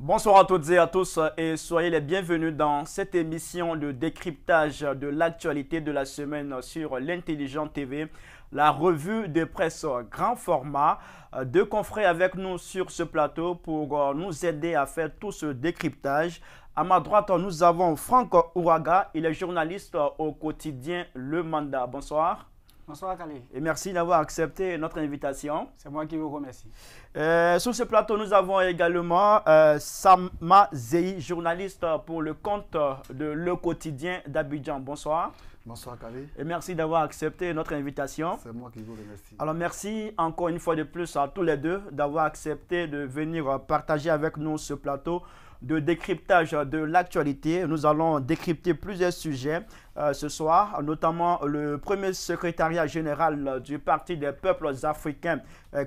Bonsoir à toutes et à tous et soyez les bienvenus dans cette émission de décryptage de l'actualité de la semaine sur l'Intelligent TV, la revue de presse grand format. Deux confrères avec nous sur ce plateau pour nous aider à faire tout ce décryptage. À ma droite, nous avons Franck Ouraga, il est journaliste au quotidien Le Mandat. Bonsoir. Bonsoir Khalil. Et merci d'avoir accepté notre invitation. C'est moi qui vous remercie. Sur ce plateau, nous avons également Sama Zeyi, journaliste pour le compte de Le Quotidien d'Abidjan. Bonsoir. Bonsoir Khalil. Et merci d'avoir accepté notre invitation. C'est moi qui vous remercie. Alors merci encore une fois de plus à tous les deux d'avoir accepté de venir partager avec nous ce plateau de décryptage de l'actualité. Nous allons décrypter plusieurs sujets ce soir, notamment le premier secrétariat général du Parti des peuples africains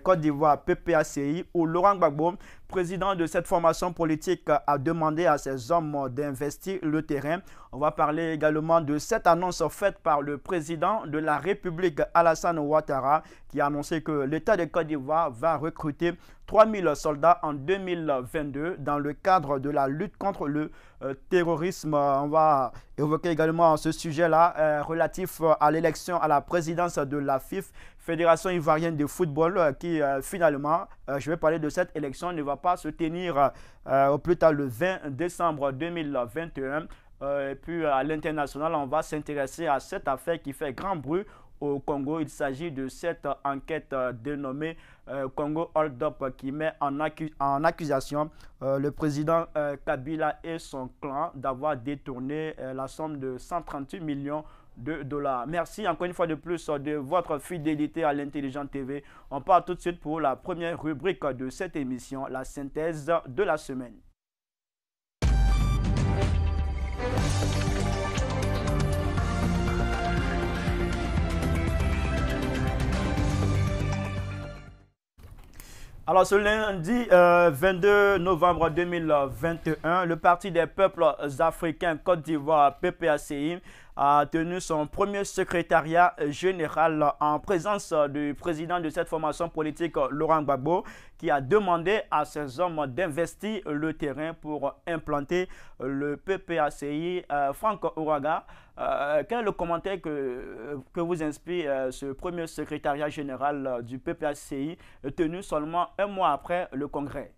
Côte d'Ivoire, PPACI, où Laurent Gbagbo, président de cette formation politique, a demandé à ses hommes d'investir le terrain. On va parler également de cette annonce faite par le président de la République, Alassane Ouattara, qui a annoncé que l'État de Côte d'Ivoire va recruter 3000 soldats en 2022 dans le cadre de la lutte contre le terrorisme. On va évoquer également ce sujet-là relatif à l'élection à la présidence de la FIF, Fédération ivoirienne de football, qui finalement, je vais parler de cette élection, ne va pas se tenir au plus tard le 20 décembre 2021. Et puis à l'international, on va s'intéresser à cette affaire qui fait grand bruit au Congo. Il s'agit de cette enquête dénommée Congo Hold Up qui met en accusation le président Kabila et son clan d'avoir détourné la somme de 138 millions de dollars. Merci encore une fois de plus de votre fidélité à l'Intelligent TV. On part tout de suite pour la première rubrique de cette émission, la synthèse de la semaine. Alors, ce lundi 22 novembre 2021, le Parti des peuples africains Côte d'Ivoire, PPACI, a tenu son premier secrétariat général en présence du président de cette formation politique, Laurent Gbagbo, qui a demandé à ses hommes d'investir le terrain pour implanter le PPACI. Franck Ouraga, quel est le commentaire que vous inspire ce premier secrétariat général du PPACI tenu seulement un mois après le congrès?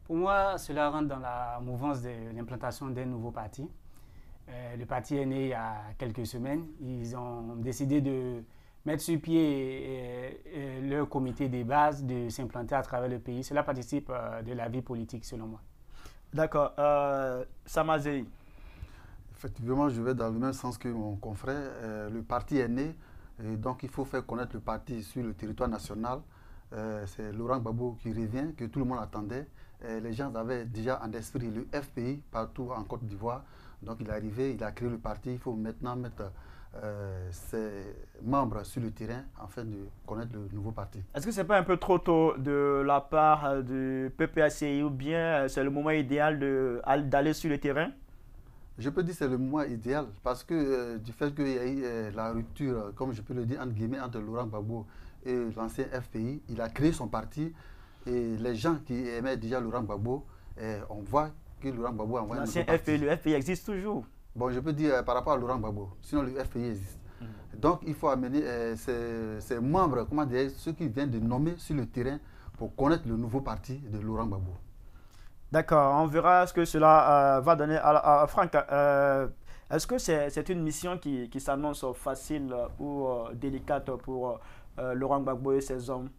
Pour moi, cela rentre dans la mouvance de l'implantation d'un nouveau parti. Le parti est né il y a quelques semaines. Ils ont décidé de mettre sur pied leur comité des bases, de s'implanter à travers le pays. Cela participe de la vie politique, selon moi. D'accord. Sama Zeyi. Effectivement, je vais dans le même sens que mon confrère. Le parti est né, et donc il faut faire connaître le parti sur le territoire national. C'est Laurent Gbagbo qui revient, que tout le monde attendait. Les gens avaient déjà en esprit le FPI partout en Côte d'Ivoire. Donc il est arrivé, il a créé le parti. Il faut maintenant mettre ses membres sur le terrain afin de connaître le nouveau parti. Est-ce que ce n'est pas un peu trop tôt de la part du PPACI ou bien c'est le moment idéal d'aller sur le terrain? Je peux dire que c'est le moment idéal parce que du fait qu'il y a eu la rupture, comme je peux le dire entre guillemets, entre Laurent Gbagbo et l'ancien FPI, il a créé son parti et les gens qui aimaient déjà Laurent Gbagbo, on voit que Laurent Gbagbo a envoyé un nouveau parti. L'ancien FPI, le FPI existe toujours. Bon, je peux dire par rapport à Laurent Gbagbo, sinon le FPI existe. Donc il faut amener ces membres, comment dire, ceux qui viennent de nommer sur le terrain pour connaître le nouveau parti de Laurent Gbagbo. D'accord, on verra ce que cela va donner. Alors, Franck, est-ce que c'est une mission qui s'annonce facile ou délicate pour Laurent Gbagbo et ses hommes?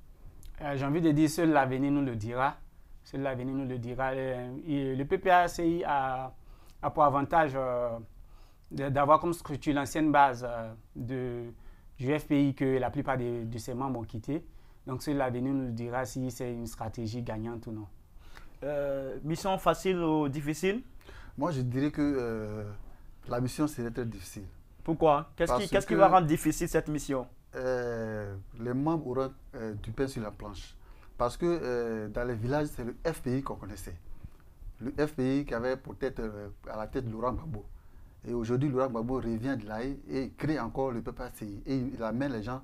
J'ai envie de dire, seul l'avenir nous le dira. Seul l'avenir nous le dira. Le PPACI a pour avantage d'avoir comme structure l'ancienne base du FPI que la plupart de ses membres ont quitté. Donc, seul l'avenir nous le dira si c'est une stratégie gagnante ou non. Mission facile ou difficile? Moi, je dirais que la mission serait très difficile. Pourquoi? Qu'est-ce qui va rendre difficile cette mission? Les membres auront du pain sur la planche. Parce que dans les villages, c'est le FPI qu'on connaissait. Le FPI qui avait peut-être à la tête Laurent Gbagbo. Et aujourd'hui, Laurent Gbagbo revient de là et crée encore le PPACI. Et il amène les gens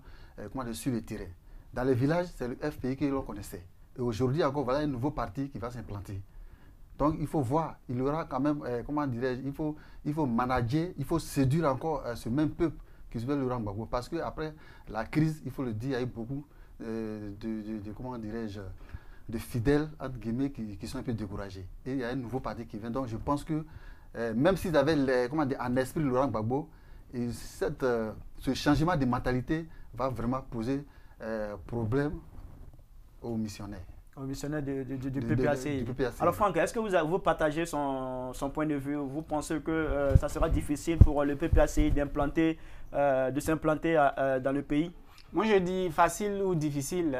sur le terrain. Dans les villages, c'est le FPI que l'on connaissait. Et aujourd'hui encore, voilà un nouveau parti qui va s'implanter. Donc il faut voir, il y aura quand même, comment dirais-je, il faut manager, il faut séduire encore ce même peuple qui s'appelle Laurent Gbagbo. Parce qu'après la crise, il faut le dire, il y a eu beaucoup comment dirais-je, de fidèles, entre guillemets, qui sont un peu découragés. Et il y a un nouveau parti qui vient. Donc je pense que même s'ils avaient comment dire, en esprit Laurent Gbagbo, et ce changement de mentalité va vraiment poser problème aux missionnaires. Au missionnaire du PPACI. Alors Franck, est-ce que vous partagez son point de vue? Vous pensez que ça sera difficile pour le PPACI de s'implanter dans le pays? Moi je dis facile ou difficile.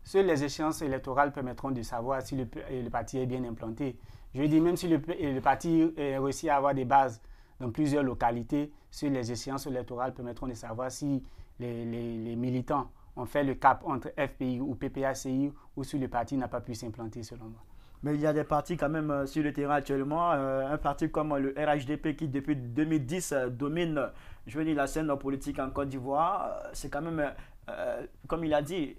Seules les échéances électorales permettront de savoir si le parti est bien implanté. Je dis même si le parti réussit à avoir des bases dans plusieurs localités, seules les échéances électorales permettront de savoir si les militants ont fait le cap entre FPI ou PPACI ou si le parti n'a pas pu s'implanter selon moi. Mais il y a des partis quand même sur le terrain actuellement. Un parti comme le RHDP qui depuis 2010 domine, je veux dire, la scène politique en Côte d'Ivoire. C'est quand même, comme il a dit,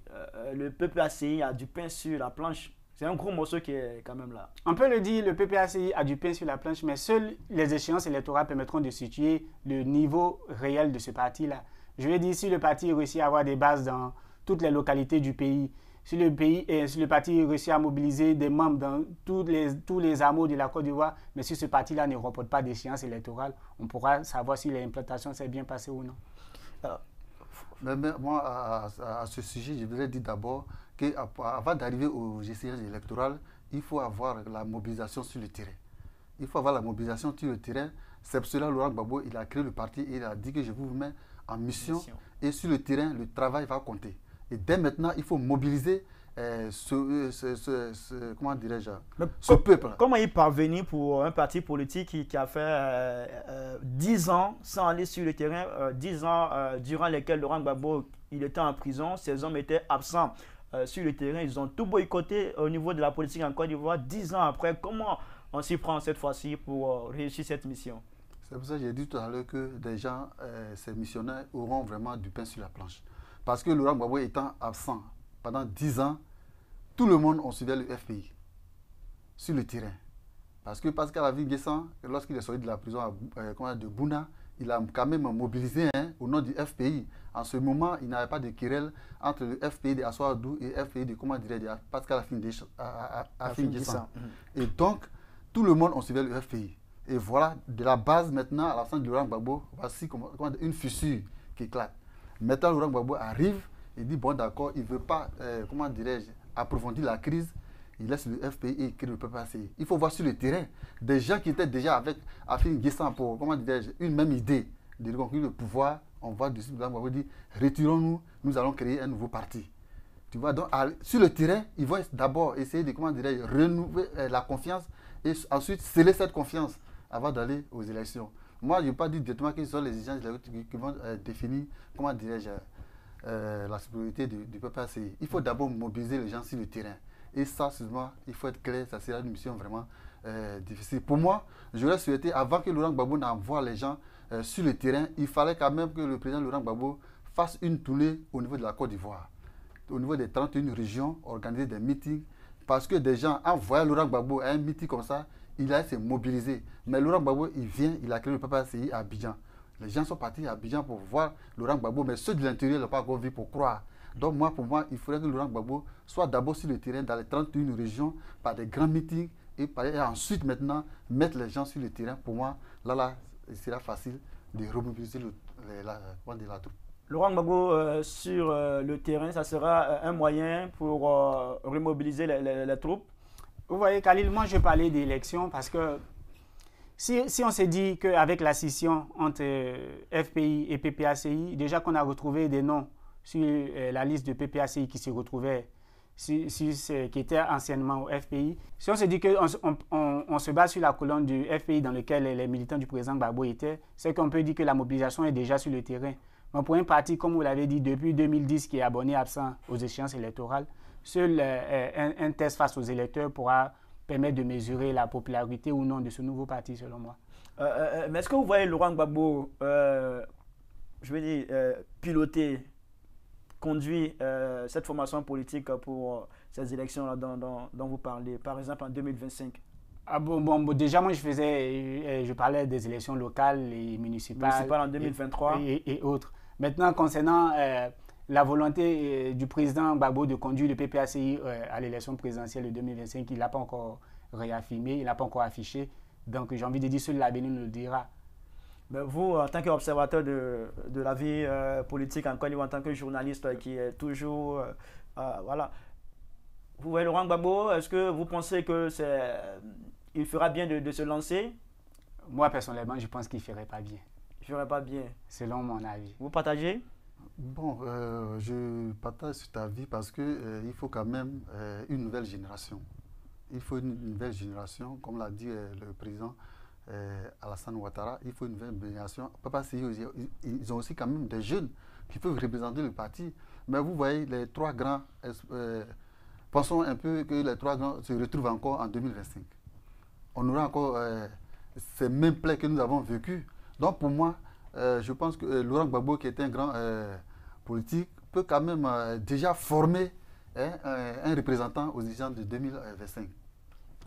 le PPACI a du pain sur la planche. C'est un gros morceau qui est quand même là. On peut le dire, le PPACI a du pain sur la planche, mais seules les échéances électorales permettront de situer le niveau réel de ce parti-là. Je veux dire, si le parti réussit à avoir des bases dans toutes les localités du pays, si le parti réussit à mobiliser des membres dans tous les hameaux de la Côte d'Ivoire, mais si ce parti-là ne remporte pas d'échéance électorale, on pourra savoir si l'implantation s'est bien passée ou non. Mais moi, à ce sujet, je voudrais dire d'abord qu'avant d'arriver aux échéances électorales, il faut avoir la mobilisation sur le terrain. Il faut avoir la mobilisation sur le terrain. C'est pour cela que Laurent Gbagbo, il a créé le parti et il a dit que je vous mets en mission. Et sur le terrain, le travail va compter. Et dès maintenant, il faut mobiliser comment dirais-je, ce peuple. Comment y parvenir pour un parti politique qui a fait 10 ans sans aller sur le terrain, 10 ans durant lesquels Laurent Gbagbo il était en prison, ces hommes étaient absents sur le terrain, ils ont tout boycotté au niveau de la politique en Côte d'Ivoire. 10 ans après, comment on s'y prend cette fois-ci pour réussir cette mission? C'est pour ça que j'ai dit tout à l'heure que des gens, ces missionnaires, auront vraiment du pain sur la planche. Parce que Laurent Gbagbo étant absent pendant 10 ans, tout le monde a suivi le FPI sur le terrain. Parce que Pascal Avie-N'Guessan, lorsqu'il est sorti de la prison de Bouna, il a quand même mobilisé au nom du FPI. En ce moment, il n'y avait pas de querelle entre le FPI de Assoadou et le FPI de, Pascal Avie-N'Guessan. Et donc, tout le monde a suivi le FPI. Et voilà, de la base maintenant, à l'absence de Laurent Gbagbo, voici une fissure qui éclate. Maintenant, Laurent Gbagbo arrive, il dit, bon d'accord, il ne veut pas, approfondir la crise, il laisse le FPI et il crée le PPACI. Il faut voir sur le terrain des gens qui étaient déjà avec Avie-N'Guessan pour, une même idée de reconquérir le pouvoir. On voit dessus, Laurent Gbagbo dit, retirons-nous, nous allons créer un nouveau parti. Tu vois, donc, sur le terrain, ils vont d'abord essayer de, renouveler la confiance et ensuite sceller cette confiance avant d'aller aux élections. Moi, je ne vais pas dire directement quels sont les exigences qui vont définir, la sécurité du PPACI. Il faut d'abord mobiliser les gens sur le terrain. Et ça, excuse-moi, il faut être clair, ça sera une mission vraiment difficile. Pour moi, j'aurais souhaité, avant que Laurent Gbagbo n'envoie les gens sur le terrain, il fallait quand même que le président Laurent Gbagbo fasse une tournée au niveau de la Côte d'Ivoire, au niveau des 31 régions, organiser des meetings, parce que des gens, en voyant Laurent Gbagbo à un meeting comme ça, il a se mobiliser. Mais Laurent Gbagbo, il vient, il a créé le PPACI à Abidjan. Les gens sont partis à Abidjan pour voir Laurent Gbagbo, mais ceux de l'intérieur n'ont pas encore vu pour croire. Donc moi, pour moi, il faudrait que Laurent Gbagbo soit d'abord sur le terrain dans les 31 régions par des grands meetings et ensuite maintenant mettre les gens sur le terrain. Pour moi, là, il sera facile de remobiliser la troupe. Laurent Gbagbo sur le terrain, ça sera un moyen pour remobiliser les troupes. Vous voyez, Khalil, moi je parlais d'élections parce que si on s'est dit qu'avec la scission entre FPI et PPACI, déjà qu'on a retrouvé des noms sur la liste de PPACI qui se retrouvaient, qui étaient anciennement au FPI, si on s'est dit qu'on se base sur la colonne du FPI dans laquelle les militants du président Gbagbo étaient, c'est qu'on peut dire que la mobilisation est déjà sur le terrain. Mais pour un parti, comme vous l'avez dit, depuis 2010 qui est abonné absent aux échéances électorales, seul un test face aux électeurs pourra permettre de mesurer la popularité ou non de ce nouveau parti, selon moi. Mais est-ce que vous voyez Laurent Gbagbo, piloter, conduire cette formation politique pour ces élections-là dont vous parlez, par exemple en 2025? Déjà, moi, je parlais des élections locales et municipales. Municipales en 2023. Et autres. Maintenant, concernant la volonté du président Gbagbo de conduire le PPACI à l'élection présidentielle de 2025, il n'a pas encore réaffirmé, il n'a pas encore affiché. Donc, j'ai envie de dire, seul l'avenir nous le dira. Mais vous, en tant qu'observateur de la vie politique en Côte d'Ivoire, en tant que journaliste qui est toujours... voilà. Vous voyez Laurent Gbagbo, est-ce que vous pensez que il fera bien de se lancer? Moi, personnellement, je pense qu'il ne ferait pas bien. Il ne ferait pas bien. Selon mon avis. Vous partagez? Bon, je partage cet avis parce qu'il faut quand même une nouvelle génération. Il faut une nouvelle génération, comme l'a dit le président Alassane Ouattara, il faut une nouvelle génération. Ils ont aussi quand même des jeunes qui peuvent représenter le parti. Mais vous voyez, les trois grands, pensons un peu que les trois grands se retrouvent encore en 2025. On aura encore ces mêmes plaies que nous avons vécues. Donc pour moi, je pense que Laurent Gbagbo, qui est un grand politique, peut quand même déjà former un représentant aux élections de 2025.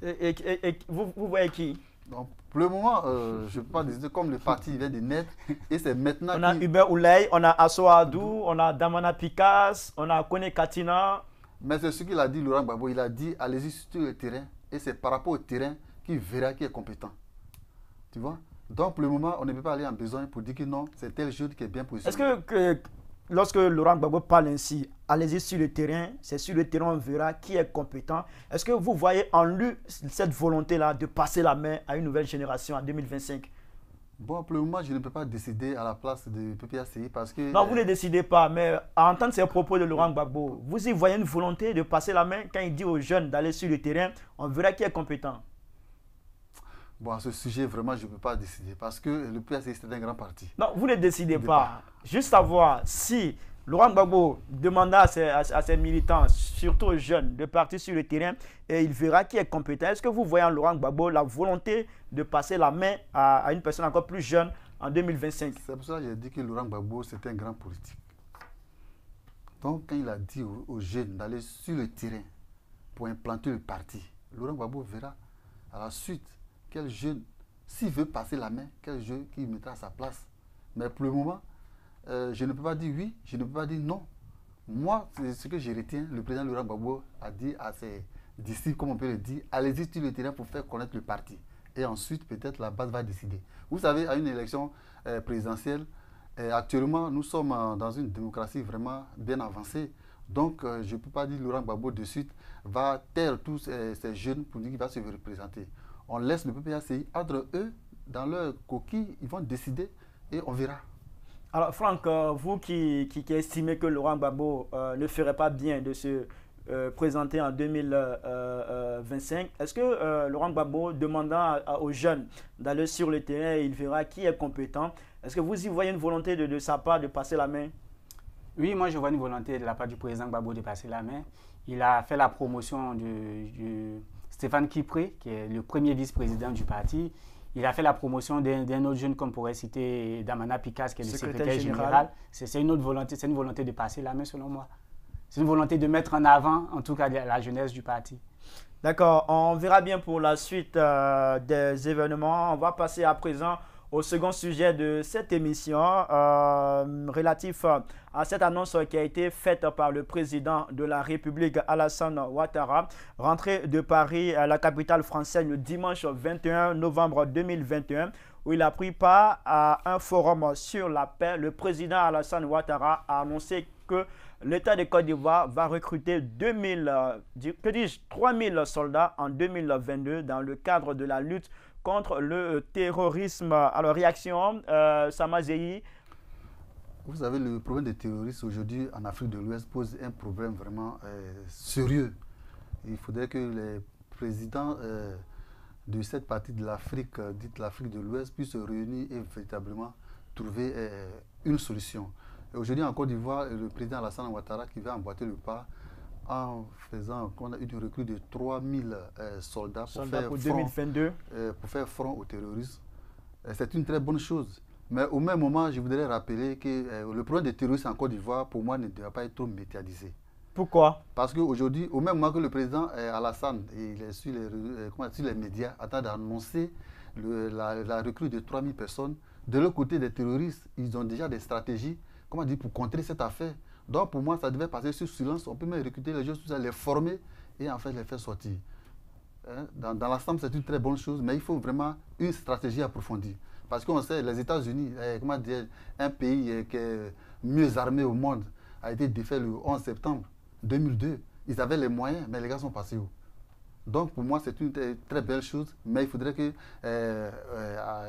Et vous voyez qui? Donc, pour le moment, je ne peux pas décider comme le parti vient de naître et c'est maintenant. On a Hubert Ouley, on a Assoa Adou, on a Damana Pikas, on a Kone Katina. Mais c'est ce qu'il a dit, Laurent Gbagbo. Il a dit allez-y sur le terrain et c'est par rapport au terrain qu'il verra qui est compétent. Tu vois? Donc pour le moment, on ne peut pas aller en besoin pour dire que non, c'est tel jeune qui est bien positionné. Est-ce que lorsque Laurent Gbagbo parle ainsi, allez-y sur le terrain, c'est sur le terrain on verra qui est compétent. Est-ce que vous voyez en lui cette volonté-là de passer la main à une nouvelle génération en 2025? Bon, pour le moment, je ne peux pas décider à la place du PPACI parce que... Non, vous ne décidez pas, mais à entendre ces propos de Laurent Gbagbo, vous y voyez une volonté de passer la main quand il dit aux jeunes d'aller sur le terrain, on verra qui est compétent. Bon, à ce sujet, vraiment, je ne peux pas décider parce que le PPACI, c'est un grand parti. Non, vous ne décidez pas. Juste savoir si Laurent Gbagbo demanda à ses militants, surtout aux jeunes, de partir sur le terrain et il verra qui est compétent. Est-ce que vous voyez en Laurent Gbagbo la volonté de passer la main à une personne encore plus jeune en 2025? C'est pour ça que j'ai dit que Laurent Gbagbo, c'est un grand politique. Donc, quand il a dit aux jeunes d'aller sur le terrain pour implanter le parti, Laurent Gbagbo verra à la suite quel jeune, s'il veut passer la main, quel jeune qui mettra à sa place. Mais pour le moment, je ne peux pas dire oui, je ne peux pas dire non. Moi, c'est ce que je retiens. Le président Laurent Gbagbo a dit à ses disciples, comme on peut le dire, allez-y sur le terrain pour faire connaître le parti. Et ensuite, peut-être la base va décider. Vous savez, à une élection présidentielle, actuellement, nous sommes dans une démocratie vraiment bien avancée. Donc, je ne peux pas dire Laurent Gbagbo de suite va taire tous ces jeunes pour dire qu'il va se représenter. On laisse le PPACI entre eux, dans leur coquille, ils vont décider et on verra. Alors Franck, vous qui estimez que Laurent Gbagbo ne ferait pas bien de se présenter en 2025, est-ce que Laurent Gbagbo, demandant aux jeunes d'aller sur le terrain et il verra qui est compétent, est-ce que vous y voyez une volonté de sa part de passer la main? Oui, moi je vois une volonté de la part du président Gbagbo de passer la main. Il a fait la promotion de Stéphane Kipré, qui est le premier vice-président du parti. Il a fait la promotion d'un autre jeune qu'on pourrait citer, Damana Pikas, qui est le secrétaire général. C'est une autre volonté, c'est une volonté de passer la main selon moi. C'est une volonté de mettre en avant, en tout cas, la jeunesse du parti. D'accord, on verra bien pour la suite des événements. On va passer à présent au second sujet de cette émission relatif à cette annonce qui a été faite par le président de la République, Alassane Ouattara, rentré de Paris à la capitale française le dimanche 21 novembre 2021, où il a pris part à un forum sur la paix. Le président Alassane Ouattara a annoncé que l'État de Côte d'Ivoire va recruter 3000 soldats en 2022 dans le cadre de la lutte contre le terrorisme. Alors, réaction, Samazei. Vous savez, le problème des terroristes aujourd'hui en Afrique de l'Ouest pose un problème vraiment sérieux. Il faudrait que les présidents de cette partie de l'Afrique, dite l'Afrique de l'Ouest, puissent se réunir et véritablement trouver une solution. Aujourd'hui en Côte d'Ivoire, le président Alassane Ouattara qui va emboîter le pas en faisant qu'on a une recrue de 3000 soldats pour faire front aux terroristes. C'est une très bonne chose. Mais au même moment, je voudrais rappeler que le problème des terroristes en Côte d'Ivoire, pour moi, ne doit pas être trop médiatisé. Pourquoi? Parce qu'aujourd'hui, au même moment que le président Alassane, il est sur les médias, en train d'annoncer la recrue de 3000 personnes, de l'autre côté des terroristes, ils ont déjà des stratégies pour contrer cette affaire. Donc pour moi, ça devait passer sur silence. On peut même recruter les gens, les former et en fait les faire sortir. Dans l'ensemble, c'est une très bonne chose, mais il faut vraiment une stratégie approfondie. Parce qu'on sait, les États-Unis, un pays qui est mieux armé au monde, a été défait le 11 septembre 2002. Ils avaient les moyens, mais les gars sont passés où? Donc pour moi, c'est une très belle chose, mais il faudrait que,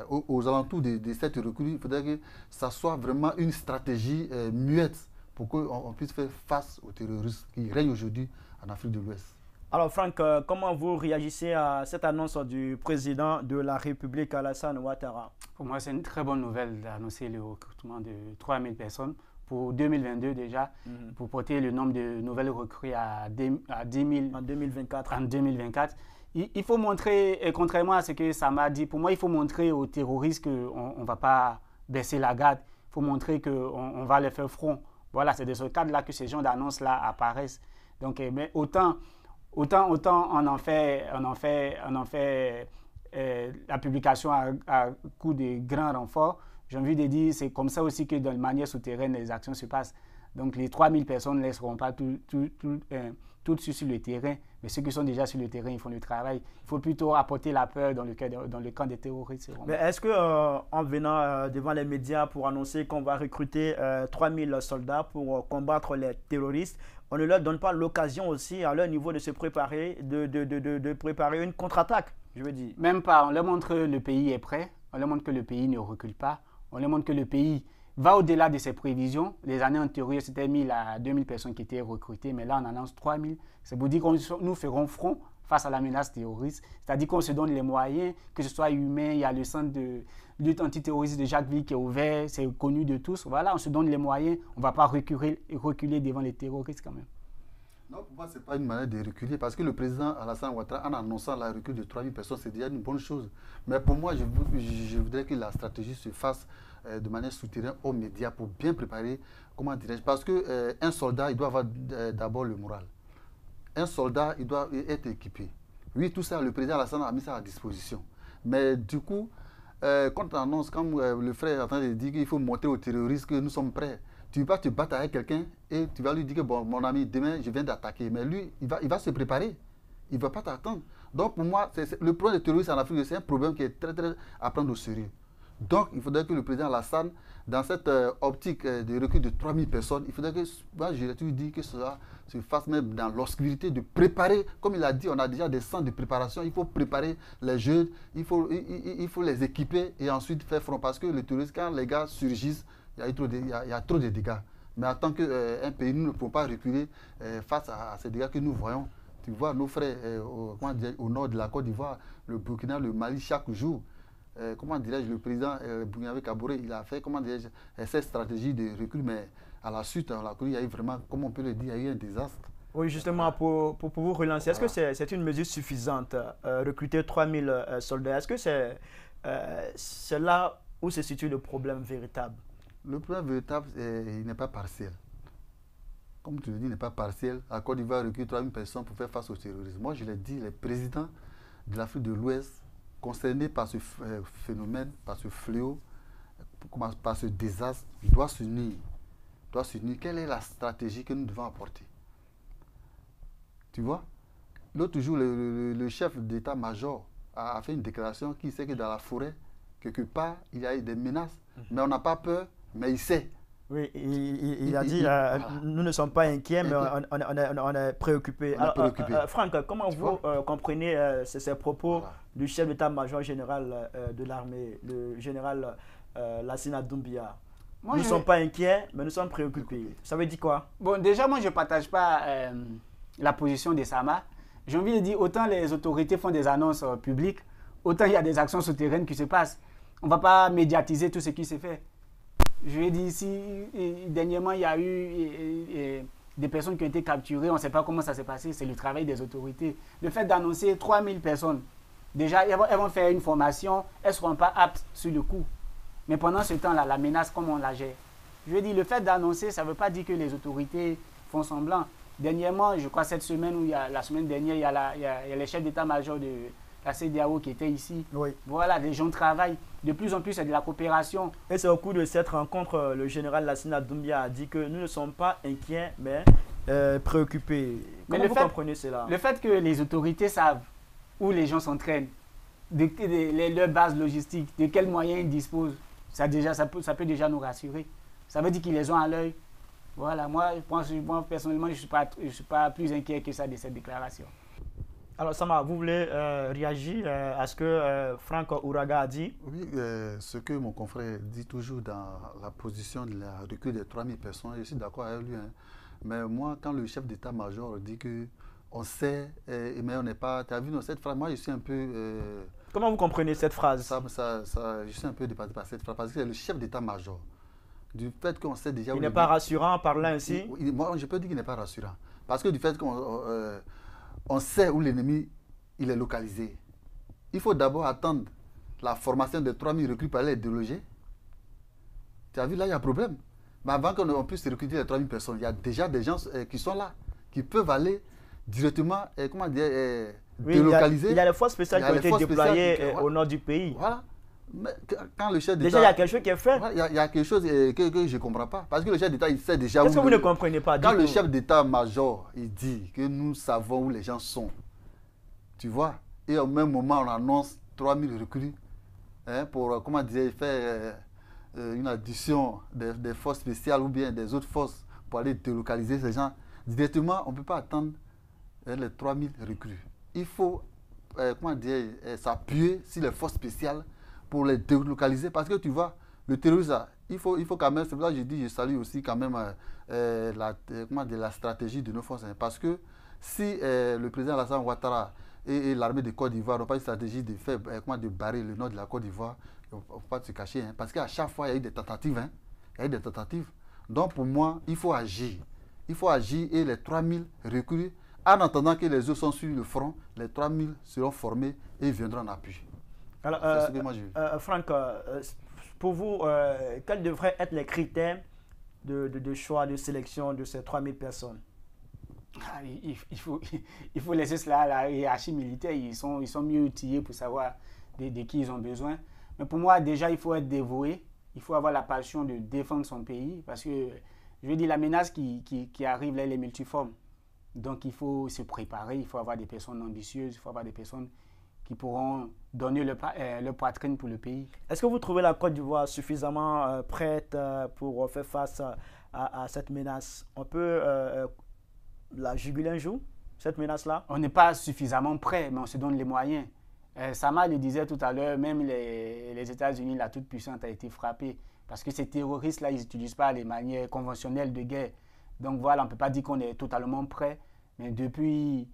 aux alentours de cette recrue, il faudrait que ça soit vraiment une stratégie muette pour qu'on puisse faire face aux terroristes qui règnent aujourd'hui en Afrique de l'Ouest. Alors Franck, comment vous réagissez à cette annonce du président de la République, Alassane Ouattara? Pour moi, c'est une très bonne nouvelle d'annoncer le recrutement de 3000 personnes pour 2022 déjà, pour porter le nombre de nouvelles recrues à 10 000 en 2024. En 2024. Il faut montrer, et contrairement à ce que Sama dit, pour moi, il faut montrer aux terroristes qu'on ne va pas baisser la garde. Il faut montrer qu'on va les faire front. Voilà, c'est de ce cadre-là que ces gens d'annonce-là apparaissent. Donc, mais autant on en fait la publication à coup de grands renforts. J'ai envie de dire, c'est comme ça aussi que de manière souterraine, les actions se passent. Donc, les 3000 personnes ne laisseront pas tout de suite sur le terrain, mais ceux qui sont déjà sur le terrain, ils font le travail. Il faut plutôt apporter la peur dans le camp des terroristes. Mais est-ce qu'en venant devant les médias pour annoncer qu'on va recruter 3000 soldats pour combattre les terroristes, on ne leur donne pas l'occasion aussi, à leur niveau, de se préparer, de préparer une contre-attaque, je veux dire? Même pas. On leur montre que le pays est prêt. On leur montre que le pays ne recule pas. On leur montre que le pays va au-delà de ses prévisions. Les années antérieures, c'était 1000 à 2000 personnes qui étaient recrutées, mais là, on annonce 3000. C'est pour dire que nous ferons front face à la menace terroriste. C'est-à-dire qu'on se donne les moyens, que ce soit humain. Il y a le centre de lutte antiterroriste de Jacquesville qui est ouvert, c'est connu de tous. Voilà, on se donne les moyens. On ne va pas reculer devant les terroristes quand même. Non, pour moi, ce n'est pas une manière de reculer, parce que le président Alassane Ouattara, en annonçant la recul de 3000 personnes, c'est déjà une bonne chose. Mais pour moi, je voudrais que la stratégie se fasse de manière souterraine aux médias pour bien préparer, comment dirais-je, parce qu'un soldat, il doit avoir d'abord le moral. Un soldat, il doit être équipé. Oui, tout ça, le président Alassane a mis ça à disposition. Mais du coup, quand on annonce, comme le frère est en train de dire qu'il faut montrer aux terroristes que nous sommes prêts, tu ne vas pas te battre avec quelqu'un et tu vas lui dire que bon, mon ami, demain je viens d'attaquer. Mais lui, il va se préparer. Il ne va pas t'attendre. Donc pour moi, le problème des terroristes en Afrique, c'est un problème qui est très, très à prendre au sérieux. Donc il faudrait que le président Alassane, dans cette optique de recul de 3000 personnes, il faudrait que, moi je lui dis que cela se fasse même dans l'obscurité, de préparer, comme il a dit, on a déjà des centres de préparation, il faut préparer les jeunes, il faut les équiper et ensuite faire front. Parce que les terroristes, quand les gars surgissent, il y a trop de dégâts. Mais en tant qu'un pays, nous ne pouvons pas reculer face à ces dégâts que nous voyons. Tu vois, nos frères au nord de la Côte d'Ivoire, le Burkina, le Mali, chaque jour, le président Burkinabé Kaboré, il a fait cette stratégie de recul, mais à la suite, il y a eu vraiment, comme on peut le dire, il y a eu un désastre. Oui, justement, pour vous relancer, est-ce que c'est une mesure suffisante, recruter 3000 soldats? Est-ce que c'est là où se situe le problème véritable? Le problème véritable, il n'est pas partiel. Comme tu le dis, il n'est pas partiel. La Côte d'Ivoire recrute 3000 personnes pour faire face au terrorisme. Moi, je l'ai dit, les présidents de l'Afrique de l'Ouest concernés par ce phénomène, par ce fléau, par ce désastre, doivent s'unir. Quelle est la stratégie que nous devons apporter? Tu vois? L'autre jour, le chef d'état-major a fait une déclaration qui sait que dans la forêt, quelque part, il y a eu des menaces, mais on n'a pas peur. Mais il sait. Oui, il a dit, nous ne sommes pas inquiets, mais on est préoccupés. Franck, comment vous comprenez ces propos du chef d'état-major général de l'armée, le général Lassina Doumbia? Nous ne sommes pas inquiets, mais nous sommes préoccupés. Ça veut dire quoi? Bon, déjà, moi, je ne partage pas la position de Sama. J'ai envie de dire, autant les autorités font des annonces publiques, autant il y a des actions souterraines qui se passent. On ne va pas médiatiser tout ce qui s'est fait. Je vais dire ici, dernièrement, il y a eu des personnes qui ont été capturées. On ne sait pas comment ça s'est passé. C'est le travail des autorités. Le fait d'annoncer 3000 personnes, déjà, elles vont faire une formation. Elles ne seront pas aptes sur le coup. Mais pendant ce temps-là, la menace, comment on la gère? Je veux dire, le fait d'annoncer, ça ne veut pas dire que les autorités font semblant. Dernièrement, je crois cette semaine ou la semaine dernière, il y a les chefs d'état-major de la CEDEAO qui étaient ici. Oui. Voilà, les gens travaillent. De plus en plus, c'est de la coopération. Et c'est au cours de cette rencontre, le général Lassina Doumbia a dit que nous ne sommes pas inquiets, mais préoccupés. Comment vous comprenez cela? Le fait que les autorités savent où les gens s'entraînent, leurs bases logistiques, de quels moyens ils disposent, ça peut déjà nous rassurer. Ça veut dire qu'ils les ont à l'œil. Voilà, moi personnellement, je ne suis pas plus inquiet que ça de cette déclaration. Alors, Sama, vous voulez réagir à ce que Franck Ouraga a dit? Oui, ce que mon confrère dit toujours dans la position de la recrue des 3000 personnes, je suis d'accord avec lui. Hein. Mais moi, quand le chef d'état-major dit qu'on sait, mais on n'est pas... Tu as vu, cette phrase, moi, je suis un peu... Comment vous comprenez cette phrase? Je suis un peu dépassé par cette phrase, parce que c'est le chef d'état-major. Du fait qu'on sait déjà... Il n'est pas rassurant par là ainsi? Moi, je peux dire qu'il n'est pas rassurant. Parce que du fait qu'on sait où l'ennemi il est localisé, il faut d'abord attendre la formation de 3000 recrues pour aller les déloger. Tu as vu, là, il y a un problème. Mais avant qu'on puisse recruter les 3000 personnes, il y a déjà des gens qui sont là, qui peuvent aller directement, délocaliser. Il y a les forces spéciales qui ont été déployées au nord du pays. Voilà. Mais quand le chef d'État... Déjà, il y a quelque chose qui est fait. Il y a quelque chose que je ne comprends pas. Parce que le chef d'État, il sait déjà où... Qu'est-ce que vous ne comprenez pas? Quand le chef d'État-major, il dit que nous savons où les gens sont, tu vois, et au même moment, on annonce 3000 recrues pour, faire une addition des forces spéciales ou bien des autres forces pour aller délocaliser ces gens. Directement, on ne peut pas attendre les 3000 recrues. Il faut, s'appuyer sur les forces spéciales pour les délocaliser, parce que tu vois, le terrorisme, il faut quand même, c'est pour ça que je dis, je salue aussi quand même la stratégie de nos forces, parce que si le président Alassane Ouattara et l'armée de Côte d'Ivoire n'ont pas une stratégie de faire, de barrer le nord de la Côte d'Ivoire, il ne faut pas se cacher, parce qu'à chaque fois, il y a eu des tentatives, Donc pour moi, il faut agir. Il faut agir et les 3000 recrues, en attendant que les autres sont sur le front, les 3000 seront formés et viendront en appui. Alors, Franck, pour vous, quels devraient être les critères de choix, de sélection de ces 3000 personnes? Il faut laisser cela à la hiérarchie militaire. Ils sont mieux outillés pour savoir de qui ils ont besoin. Mais pour moi, déjà, il faut être dévoué. Il faut avoir la passion de défendre son pays. Parce que, je veux dire, la menace qui arrive là, elle est multiforme. Donc, il faut se préparer. Il faut avoir des personnes ambitieuses. Il faut avoir des personnes qui pourront donner le poitrine pour le pays. Est-ce que vous trouvez la Côte d'Ivoire suffisamment prête pour faire face à cette menace? On peut la juguler un jour, cette menace-là? On n'est pas suffisamment prêt, mais on se donne les moyens. Sama le disait tout à l'heure, même les États-Unis, la toute-puissante, a été frappée. Parce que ces terroristes-là, ils n'utilisent pas les manières conventionnelles de guerre. Donc voilà, on ne peut pas dire qu'on est totalement prêt. Mais depuis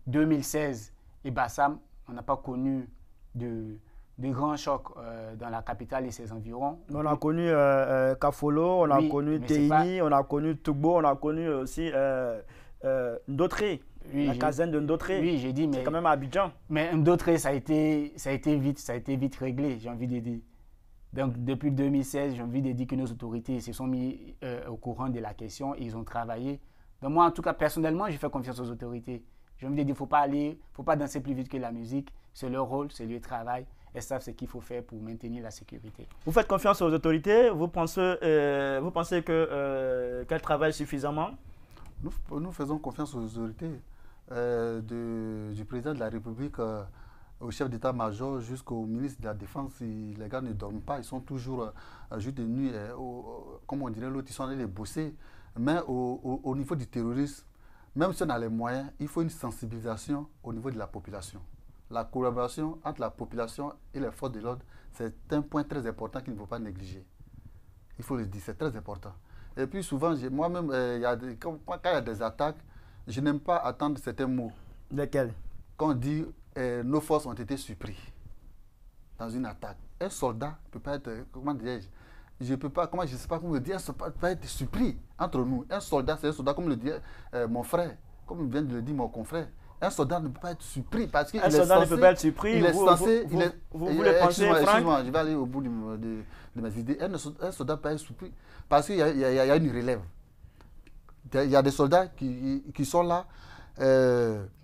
2016 et Bassam, on n'a pas connu de grands chocs dans la capitale et ses environs. On a connu Kafolo, on a connu Teini, on a connu Tougbo, on a connu aussi Ndotré, la caserne de Ndotré. Oui, j'ai dit, mais c'est quand même à Abidjan. Mais Ndotré, ça a été vite réglé, j'ai envie de dire. Donc depuis 2016, j'ai envie de dire que nos autorités se sont mis au courant de la question et ils ont travaillé. Donc moi, en tout cas, personnellement, je fais confiance aux autorités. J'ai envie de dire, il ne faut pas danser plus vite que la musique. C'est leur rôle, c'est leur travail. Elles savent ce qu'il faut faire pour maintenir la sécurité. Vous faites confiance aux autorités? Vous pensez qu'elles travaillent suffisamment? Nous faisons confiance aux autorités. Du président de la République au chef d'état-major jusqu'au ministre de la Défense. Les gars ne dorment pas. Ils sont toujours juste de nuit. Comme on dirait l'autre, ils sont allés les bosser. Mais au niveau du terrorisme, même si on a les moyens, il faut une sensibilisation au niveau de la population. La collaboration entre la population et les forces de l'ordre, c'est un point très important qu'il ne faut pas négliger. Il faut le dire, c'est très important. Et puis souvent, moi-même, quand il y a des attaques, je n'aime pas attendre certains mots. Lesquels? Quand on dit nos forces ont été surpris dans une attaque. Un soldat ne peut pas être, comment dirais-je, je ne sais pas comment le dire, un soldat peut pas être surpris entre nous. Un soldat, c'est un soldat, comme le dit mon frère, comme vient de le dire mon confrère. Un soldat ne peut pas être surpris parce qu'il est censé... Un soldat ne peut pas être surpris. Il est censé... Vous le pensez, Franck? Excuse-moi, je vais aller au bout de mes idées. Un soldat ne peut pas être surpris parce qu'il y a une relève. il y a des soldats qui sont là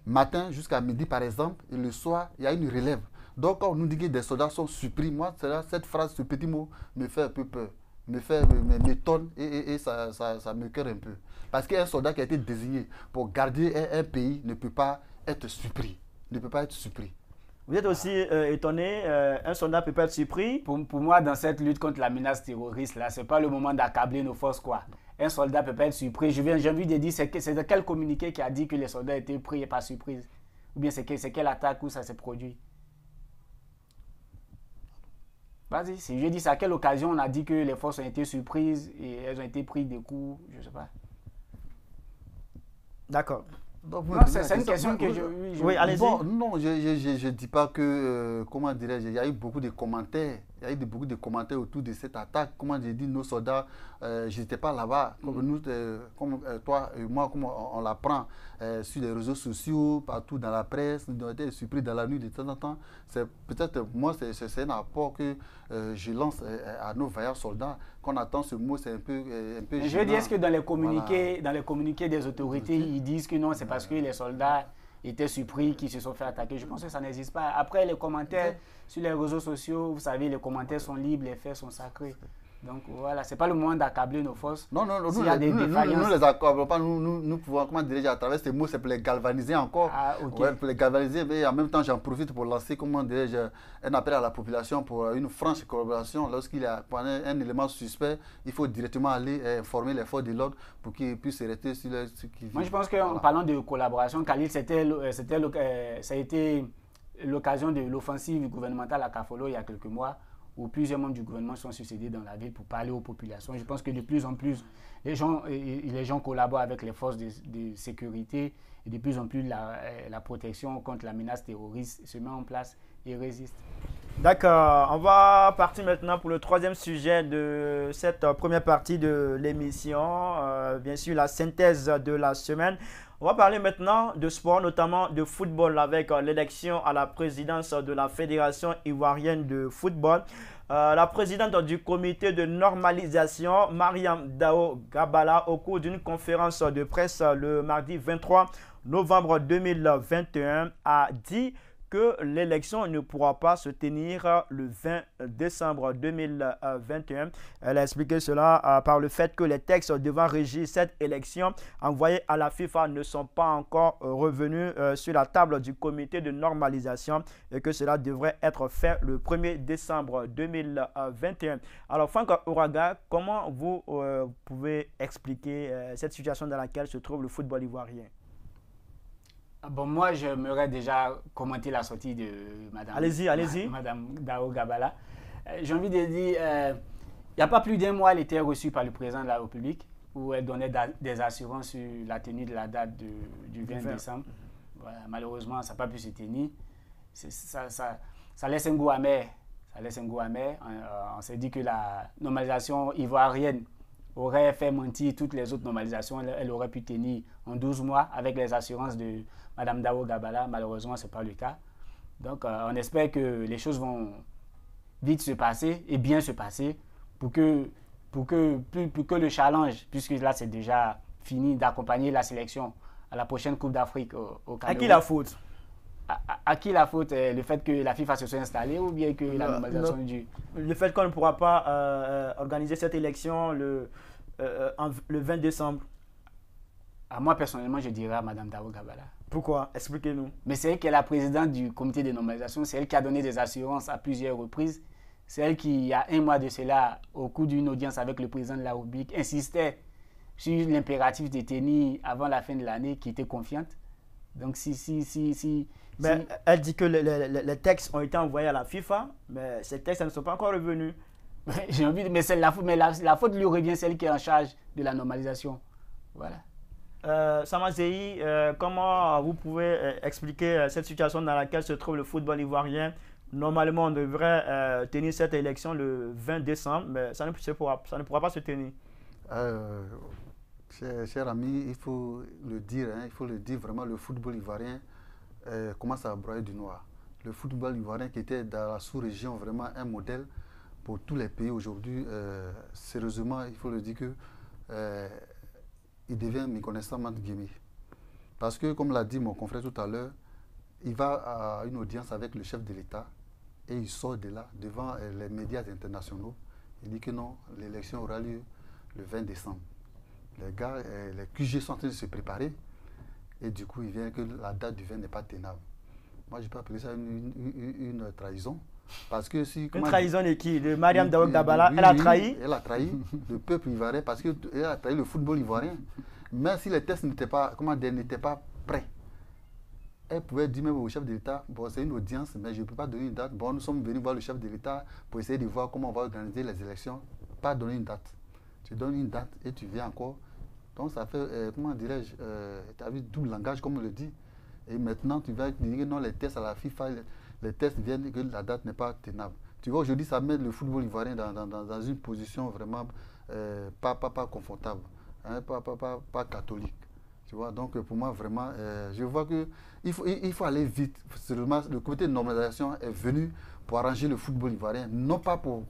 matin jusqu'à midi par exemple, et le soir, il y a une relève. Donc quand on nous dit que des soldats sont surpris, moi, cette phrase, ce petit mot me fait un peu peur, m'étonne et ça me cœur un peu. Parce qu'un soldat qui a été désigné pour garder un pays ne peut pas être surpris. Ne peut pas être surpris. Vous êtes aussi étonné, un soldat peut pas être surpris. Pour moi, dans cette lutte contre la menace terroriste, là, ce n'est pas le moment d'accabler nos forces, quoi. Un soldat ne peut pas être surpris. J'ai envie de dire, c'est de quel communiqué qui a dit que les soldats étaient pris et pas surprise? Ou bien c'est quelle attaque où ça s'est produit? Vas-y, si je dis ça, à quelle occasion on a dit que les forces ont été surprises et elles ont été prises des coups, je ne sais pas. D'accord. C'est une question que Oui, allez-y. Bon, non, je ne dis pas que, comment dirais-je, il y a eu beaucoup de commentaires. Il y a eu beaucoup de commentaires autour de cette attaque. Comment j'ai dit, nos soldats, je n'étais pas là-bas. Comme nous, comme toi et moi, comme on l'apprend sur les réseaux sociaux, partout dans la presse, nous avons été surpris dans la nuit de temps en temps. C'est peut-être, moi, c'est un apport que je lance à nos vaillants soldats. Quand on attend ce mot, c'est un peu je veux dire, est-ce que dans les communiqués des autorités, ils disent que non, c'est parce que les soldats étaient surpris qu'ils se sont fait attaquer? Je pense que ça n'existe pas. Après, les commentaires sur les réseaux sociaux, vous savez, les commentaires sont libres, les faits sont sacrés. Donc voilà, ce n'est pas le moment d'accabler nos forces. Non, nous les accablons pas, nous pouvons, comment dirais-je, à travers ces mots, c'est pour les galvaniser encore. Ah, ok. Ouais, pour les galvaniser, mais en même temps, j'en profite pour lancer, comment dirais-je, un appel à la population pour une franche collaboration. Lorsqu'il y a un élément suspect, il faut directement aller informer les forces de l'ordre pour qu'ils puissent rester sur ce qui vit. Moi, je pense qu'en parlant de collaboration, Khalil, ça a été l'occasion de l'offensive gouvernementale à Kafolo il y a quelques mois, où plusieurs membres du gouvernement sont succédés dans la ville pour parler aux populations. Je pense que de plus en plus, les gens collaborent avec les forces de sécurité et de plus en plus la protection contre la menace terroriste se met en place et résiste. D'accord, on va partir maintenant pour le troisième sujet de cette première partie de l'émission, bien sûr la synthèse de la semaine. On va parler maintenant de sport, notamment de football avec l'élection à la présidence de la Fédération ivoirienne de football. La présidente du comité de normalisation, Mariam Dao Gabala, au cours d'une conférence de presse le mardi 23 novembre 2021, a dit que l'élection ne pourra pas se tenir le 20 décembre 2021. Elle a expliqué cela par le fait que les textes devant régir cette élection envoyés à la FIFA ne sont pas encore revenus sur la table du comité de normalisation et que cela devrait être fait le 1er décembre 2021. Alors Franck Ouraga, comment vous pouvez expliquer cette situation dans laquelle se trouve le football ivoirien? Bon, moi, j'aimerais déjà commenter la sortie de Madame, Madame Dao Gabala. J'ai envie de dire, il n'y a pas plus d'un mois, elle était reçue par le président de la République où elle donnait des assurances sur la tenue de la date du 20 décembre. Voilà, malheureusement, ça n'a pas pu se tenir. Ça laisse un goût amer. On s'est dit que la normalisation ivoirienne aurait fait mentir toutes les autres normalisations. Elle aurait pu tenir en 12 mois avec les assurances de Mme Dao Gabala. Malheureusement, ce n'est pas le cas. Donc, on espère que les choses vont vite se passer et bien se passer pour que le challenge, puisque là, c'est déjà fini, d'accompagner la sélection à la prochaine Coupe d'Afrique au Cameroun. À qui la faute? À qui la faute? Le fait que la FIFA se soit installée ou bien que la normalisation du... Le fait qu'on ne pourra pas organiser cette élection le 20 décembre. Moi, personnellement, je dirais à Mme Dao Gabala. Pourquoi? Expliquez-nous. Mais c'est elle qui est la présidente du comité de normalisation. C'est elle qui a donné des assurances à plusieurs reprises. C'est elle qui, il y a un mois de cela, au cours d'une audience avec le président de la République, insistait sur l'impératif de tenir avant la fin de l'année, qui était confiante. Donc, mais elle dit que les textes ont été envoyés à la FIFA, mais ces textes ne sont pas encore revenus. J'ai envie de... Mais la faute lui revient, celle qui est en charge de la normalisation. Voilà. Samazei, comment vous pouvez expliquer cette situation dans laquelle se trouve le football ivoirien? Normalement, on devrait tenir cette élection le 20 décembre, mais ça ne pourra pas se tenir. Cher ami, il faut le dire, vraiment, le football ivoirien commence à broyer du noir. Le football ivoirien qui était dans la sous-région vraiment un modèle pour tous les pays aujourd'hui, sérieusement, il faut le dire que il devient méconnaissant entre guillemets. Parce que, comme l'a dit mon confrère tout à l'heure, il va à une audience avec le chef de l'État et il sort de là, devant les médias internationaux. Il dit que non, l'élection aura lieu le 20 décembre. Les gars, les QG sont en train de se préparer et du coup, il vient que la date du 20 n'est pas tenable. Moi, je peux appeler ça une trahison. Parce que si, une trahison de qui? De Mariam Daoud Dabala. Elle a trahi? Elle a trahi le peuple ivoirien parce qu'elle a trahi le football ivoirien. Même si les tests n'étaient pas prêts, elle pouvait dire même au chef de l'État, bon, c'est une audience, mais je ne peux pas donner une date. Bon, nous sommes venus voir le chef de l'État pour essayer de voir comment on va organiser les élections. Pas donner une date. Tu donnes une date et tu viens encore. Donc ça fait, comment dirais-je, tu as vu double langage, comme on le dit. Et maintenant, tu vas dire que non, les tests à la FIFA, les tests viennent que la date n'est pas tenable. Tu vois, aujourd'hui, ça met le football ivoirien dans une position vraiment pas confortable, hein, pas catholique. Tu vois, donc pour moi, vraiment, je vois qu'il faut aller vite. Seulement, le comité de normalisation est venu pour arranger le football ivoirien, non pas pour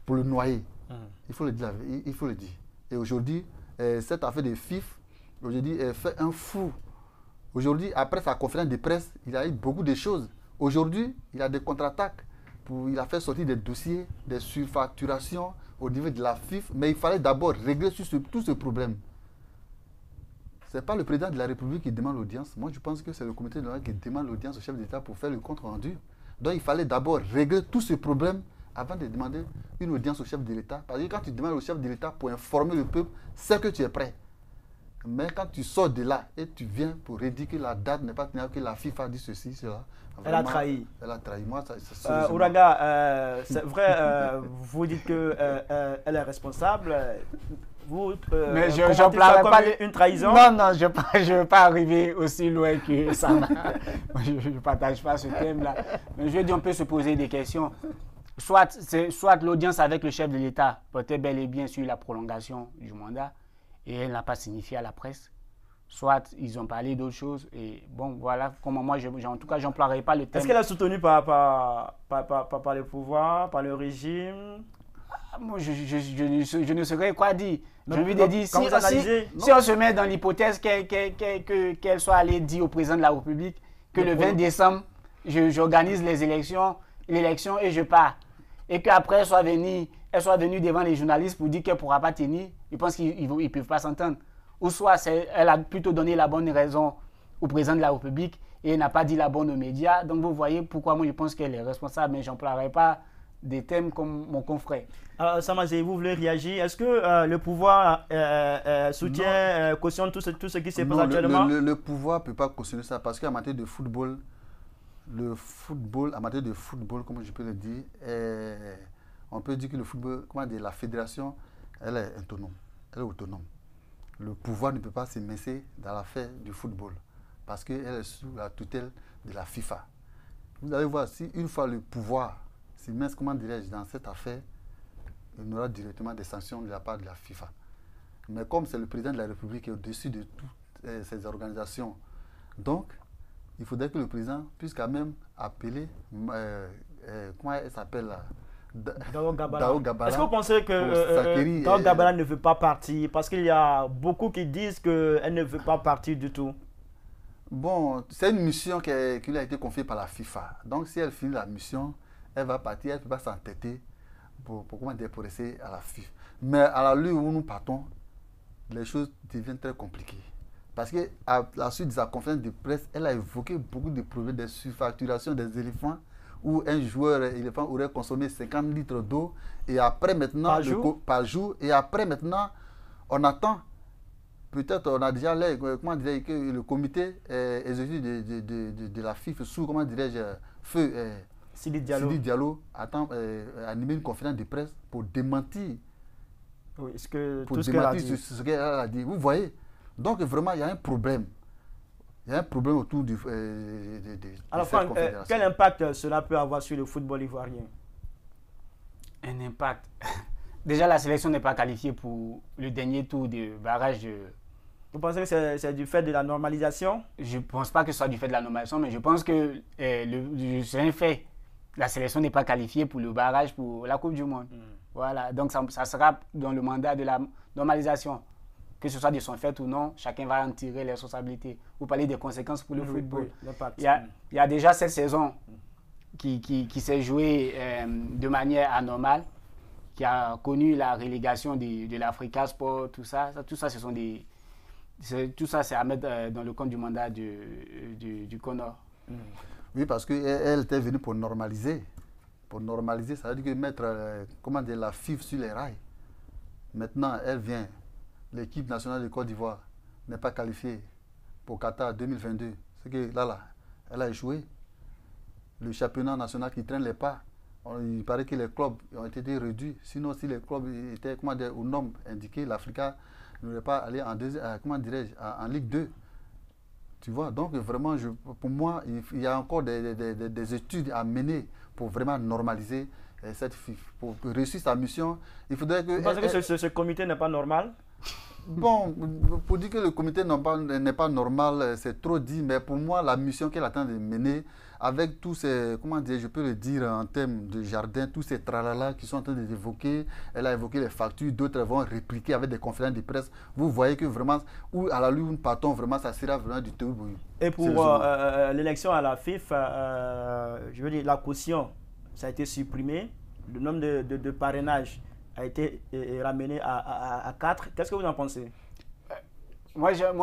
le noyer. Il faut le dire. Il faut le dire. Et aujourd'hui, cette affaire de FIF, aujourd'hui, fait un fou. Aujourd'hui, après sa conférence de presse, il a eu beaucoup de choses. Aujourd'hui, il a des contre-attaques. Il a fait sortir des dossiers, des surfacturations au niveau de la FIF. Mais il fallait d'abord régler tout ce problème. Ce n'est pas le président de la République qui demande l'audience. Moi, je pense que c'est le comité de l'audience qui demande l'audience au chef d'État pour faire le compte rendu. Donc, il fallait d'abord régler tout ce problème avant de demander une audience au chef de l'État. Parce que quand tu demandes au chef de l'État pour informer le peuple, c'est que tu es prêt. Mais quand tu sors de là et tu viens pour redire que la date n'est pas tenable, que la FIFA dit ceci, cela. Elle a trahi. Elle a trahi. Moi, Ouraga, c'est vrai, vous dites qu'elle est responsable. Vous, mais je n'emploierai pas une trahison. Non, je ne veux pas arriver aussi loin que ça. Je ne partage pas ce thème-là. Mais je veux dire, on peut se poser des questions. Soit l'audience avec le chef de l'État portait bel et bien sur la prolongation du mandat et elle n'a pas signifié à la presse. Soit ils ont parlé d'autres choses et bon, voilà comment moi, en tout cas, je n'emploierai pas le thème. Est-ce qu'elle est soutenue par le pouvoir, par le régime? Moi, je ne saurais quoi dire. J'ai envie de dire, si on se met dans l'hypothèse qu'elle soit allée dire au président de la République que le 20 décembre, j'organise l'élection et je pars. Et qu'après, elle soit venue devant les journalistes pour dire qu'elle ne pourra pas tenir, je pense qu'ils ne peuvent pas s'entendre. Ou soit elle a plutôt donné la bonne raison au président de la République et elle n'a pas dit la bonne aux médias. Donc vous voyez pourquoi moi je pense qu'elle est responsable, mais je n'emploierai pas des thèmes comme mon confrère. Alors, Samazé, vous voulez réagir? Est-ce que le pouvoir soutient, cautionne tout ce qui se passe actuellement? Le pouvoir ne peut pas cautionner ça parce qu'en matière de football, en matière de football, comment je peux le dire, on peut dire que le football, la fédération, elle est autonome. Elle est autonome. Le pouvoir ne peut pas s'immiscer dans l'affaire du football parce qu'elle est sous la tutelle de la FIFA. Vous allez voir, si une fois le pouvoir s'immisce, comment dirais-je, dans cette affaire, il y aura directement des sanctions de la part de la FIFA. Mais comme c'est le président de la République qui est au-dessus de toutes ces organisations, donc il faudrait que le président puisse quand même appeler, comment elle s'appelle là, Daoud Gabala. Est-ce que vous pensez que Daoud Gabala ne veut pas partir? Parce qu'il y a beaucoup qui disent qu'elle ne veut pas partir du tout. Bon, c'est une mission qui lui a été confiée par la FIFA. Donc si elle finit la mission, elle va partir, elle ne peut pas s'entêter pour rester à la FIFA. Mais à la lutte où nous partons, les choses deviennent très compliquées. Parce qu'à la suite de sa conférence de presse, elle a évoqué beaucoup de problèmes de surfacturation des éléphants où un joueur éléphant aurait consommé 50 litres d'eau et après maintenant par jour et après maintenant on attend, peut-être on a déjà que le comité exécutif de la FIFA sous feu Sidi Diallo attend animer une conférence de presse pour démentir, ce qu'elle a dit. Vous voyez, donc vraiment il y a un problème. Il y a un problème autour de alors, Franck, quel impact cela peut avoir sur le football ivoirien? Un impact. Déjà, la sélection n'est pas qualifiée pour le dernier tour de barrage. Vous pensez que c'est du fait de la normalisation? Je ne pense pas que ce soit du fait de la normalisation, mais je pense que c'est un fait. La sélection n'est pas qualifiée pour le barrage pour la Coupe du Monde. Voilà, donc ça sera dans le mandat de la normalisation. Que ce soit de son fait ou non, chacun va en tirer les responsabilités. Vous parlez des conséquences pour le football. Il y a déjà cette saison qui s'est jouée de manière anormale, qui a connu la relégation de l'Africa Sport, tout ça, ce sont tout ça, c'est à mettre dans le compte du mandat du CONOR. Oui, parce qu'elle était venue pour normaliser. Pour normaliser, ça veut dire que mettre la FIF sur les rails. Maintenant, elle vient. L'équipe nationale de Côte d'Ivoire n'est pas qualifiée pour Qatar 2022. C'est que là, elle a échoué. Le championnat national qui traîne les pas. Il paraît que les clubs ont été réduits. Sinon, si les clubs étaient aux normes indiquées, l'Africa n'aurait pas allé en Ligue 2. Tu vois, donc vraiment, pour moi, il y a encore des études à mener pour vraiment normaliser cette FIF. Pour réussir sa mission, il faudrait que... Vous pensez que ce comité n'est pas normal? Bon, pour dire que le comité n'est pas normal, c'est trop dit, mais pour moi, la mission qu'elle attend de mener, avec tous ces, je peux le dire en termes de jardin, tous ces tralala qui sont en train d'évoquer, elle a évoqué les factures, d'autres vont répliquer avec des conférences de presse. Vous voyez que vraiment, où à la lune, nous partons, vraiment, ça sera vraiment du tout. Et pour l'élection à la FIF, je veux dire, la caution, ça a été supprimé, le nombre de parrainages a été ramené à 4. Qu'est-ce que vous en pensez? Moi, ça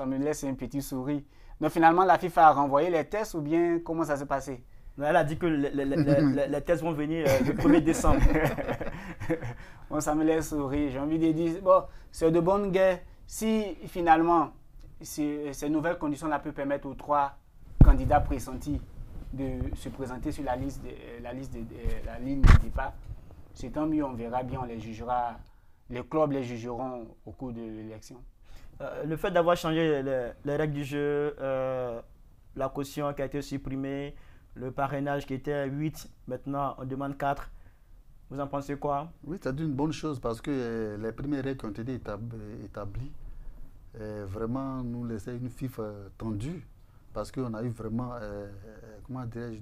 me laisse un petit sourire. Donc finalement, la FIFA a renvoyé les tests ou bien comment ça s'est passé? Elle a dit que les tests vont venir le 1er décembre. Bon, ça me laisse sourire. J'ai envie de dire, bon, c'est de bonne guerre. Si finalement, ces nouvelles conditions-là peuvent permettre aux 3 candidats pressentis de se présenter sur la ligne de départ, c'est tant mieux, on verra bien, on les jugera, les clubs les jugeront au cours de l'élection. Le fait d'avoir changé les règles du jeu, la caution qui a été supprimée, le parrainage qui était 8, maintenant on demande 4, vous en pensez quoi? Oui, c'est une bonne chose parce que les premières règles qui ont été établies, vraiment nous laissaient une FIF tendue. Parce qu'on a eu vraiment,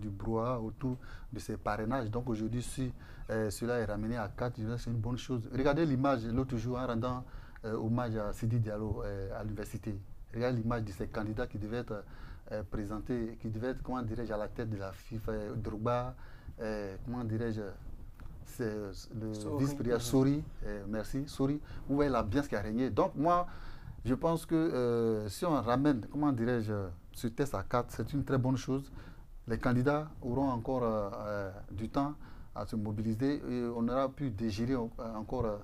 du brouhaha autour de ces parrainages. Donc aujourd'hui, si cela est ramené à 4, c'est une bonne chose. Regardez l'image l'autre jour en rendant hommage à Sidi Diallo à l'université. Regardez l'image de ces candidats qui devaient être présentés, qui devaient être, à la tête de la FIFA, Drogba, c'est le vice-président Sori, merci, Sori. Vous voyez l'ambiance qui a régné. Donc moi, je pense que si on ramène, ce test à 4, c'est une très bonne chose. Les candidats auront encore du temps à se mobiliser et on aura pu digérer encore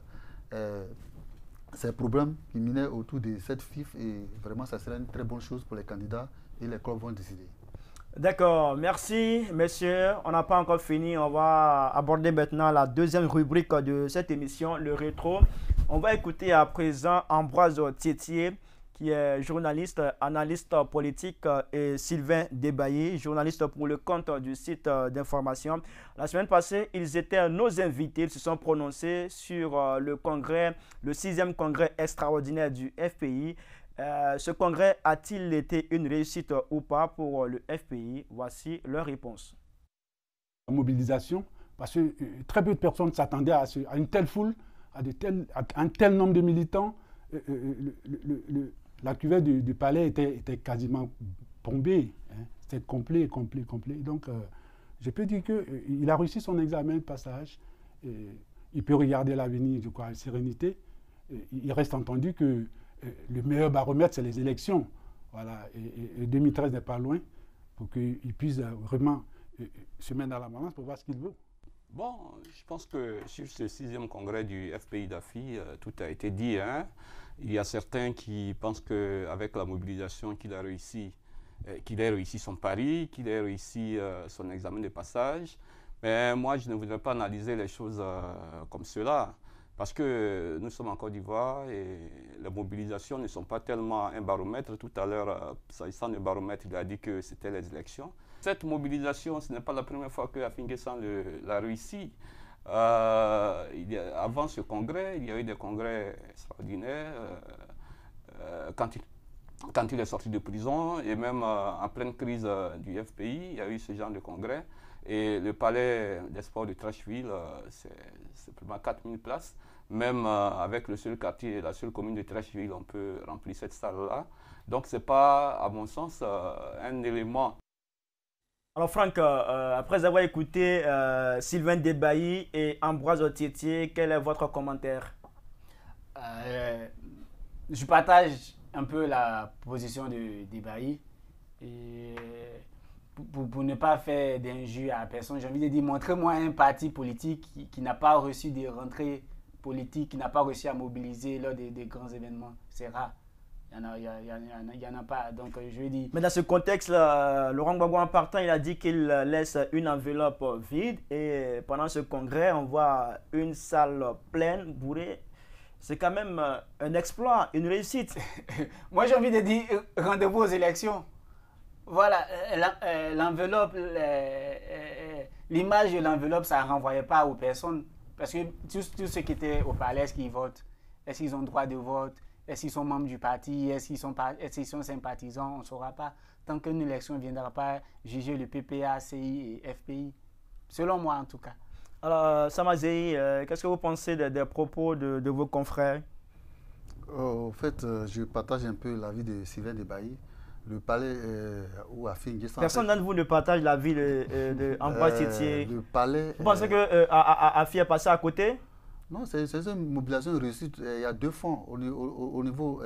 ces problèmes qui minaient autour de cette FIF et vraiment ça serait une très bonne chose pour les candidats et les clubs vont décider. D'accord, merci messieurs. On n'a pas encore fini. On va aborder maintenant la deuxième rubrique de cette émission, le rétro. On va écouter à présent Ambroise Thietier, qui est journaliste, analyste politique, et Sylvain Debaillé, journaliste pour le compte du site d'information. La semaine passée, ils étaient nos invités. Ils se sont prononcés sur le congrès, le 6e congrès extraordinaire du FPI. Ce congrès a-t-il été une réussite ou pas pour le FPI? Voici leur réponse. La mobilisation, parce que très peu de personnes s'attendaient à une telle foule, à un tel nombre de militants. La cuvette du palais était quasiment bombée. Hein. C'était complet. Donc, je peux dire qu'il a réussi son examen de passage. Il peut regarder l'avenir, je crois, avec sérénité. Il reste entendu que le meilleur baromètre, c'est les élections. Voilà. Et 2013 n'est pas loin pour qu'il puisse vraiment se mettre dans la balance pour voir ce qu'il veut. Bon, je pense que sur ce 6e congrès du FPI d'AFI, tout a été dit. Hein. Il y a certains qui pensent qu'avec la mobilisation qu'il a réussi son pari, qu'il a réussi son examen de passage. Mais moi, je ne voudrais pas analyser les choses comme cela. Parce que nous sommes en Côte d'Ivoire et les mobilisations ne sont pas tellement un baromètre. Tout à l'heure, s'agissant du baromètre, il a dit que c'était les élections. Cette mobilisation, ce n'est pas la première fois que Afin N'Guessan l'a réussi. Avant ce congrès, il y a eu des congrès extraordinaires. Quand quand il est sorti de prison, et même en pleine crise du FPI, il y a eu ce genre de congrès. Et le palais des sports de Trashville, c'est simplement 4000 places. Même avec le seul quartier et la seule commune de Trashville, on peut remplir cette salle-là. Donc, ce n'est pas, à mon sens, un élément. Alors Franck, après avoir écouté Sylvain Debailly et Ambroise Otietier, quel est votre commentaire? Je partage un peu la position de Debailly. Et pour ne pas faire d'injure à personne, j'ai envie de dire, montrez-moi un parti politique qui n'a pas reçu des rentrées politiques, qui n'a pas réussi à mobiliser lors des grands événements. C'est rare. Il n'y en a pas. Donc, je veux dire... Mais dans ce contexte-là, Laurent Gbagbo, en partant, il a dit qu'il laisse une enveloppe vide. Et pendant ce congrès, on voit une salle pleine, bourrée. C'est quand même un exploit, une réussite. Moi, j'ai envie de dire, rendez-vous aux élections. Voilà, l'enveloppe, l'image de l'enveloppe, ça ne renvoyait pas aux personnes. Parce que tous ceux qui étaient au palais, est-ce qu'ils votent? Est-ce qu'ils ont droit de vote? Est-ce qu'ils sont membres du parti? Est-ce qu'ils sont sympathisants? On ne saura pas. Tant qu'une élection ne viendra pas juger le PPA, CI et FPI. Selon moi, en tout cas. Alors, Samazei, qu'est-ce que vous pensez des propos de vos confrères? En fait, je partage un peu l'avis de Sylvain Debailly. Le palais où Afin Guessan... Personne d'entre vous ne partage l'avis de Ambroise Otietier. Le palais... Vous pensez que Afi est passé à côté? Non, c'est une mobilisation réussie. Il y a deux fonds au niveau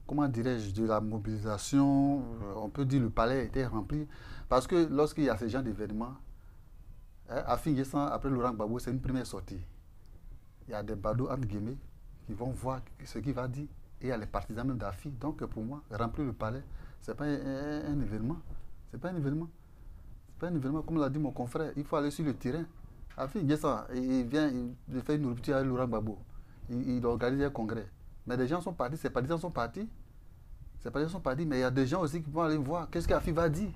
comment dirais-je, de la mobilisation. On peut dire que le palais était rempli. Parce que lorsqu'il y a ce genre d'événements, Afin Guessan, après Laurent Gbagbo, c'est une première sortie. Il y a des badauds, entre guillemets, qui vont voir ce qu'il va dire. Et il y a les partisans même d'Afi. Donc pour moi, remplir le palais, ce n'est pas un événement. C'est pas un événement. C'est pas un événement, comme l'a dit mon confrère. Il faut aller sur le terrain. Afi Guessan, il vient, il fait une rupture avec Laurent Gbagbo. Il organise un congrès. Mais des gens sont partis, ces partisans sont partis. Ces partisans sont partis, mais il y a des gens aussi qui vont aller voir qu'est-ce qu'Afi va dire.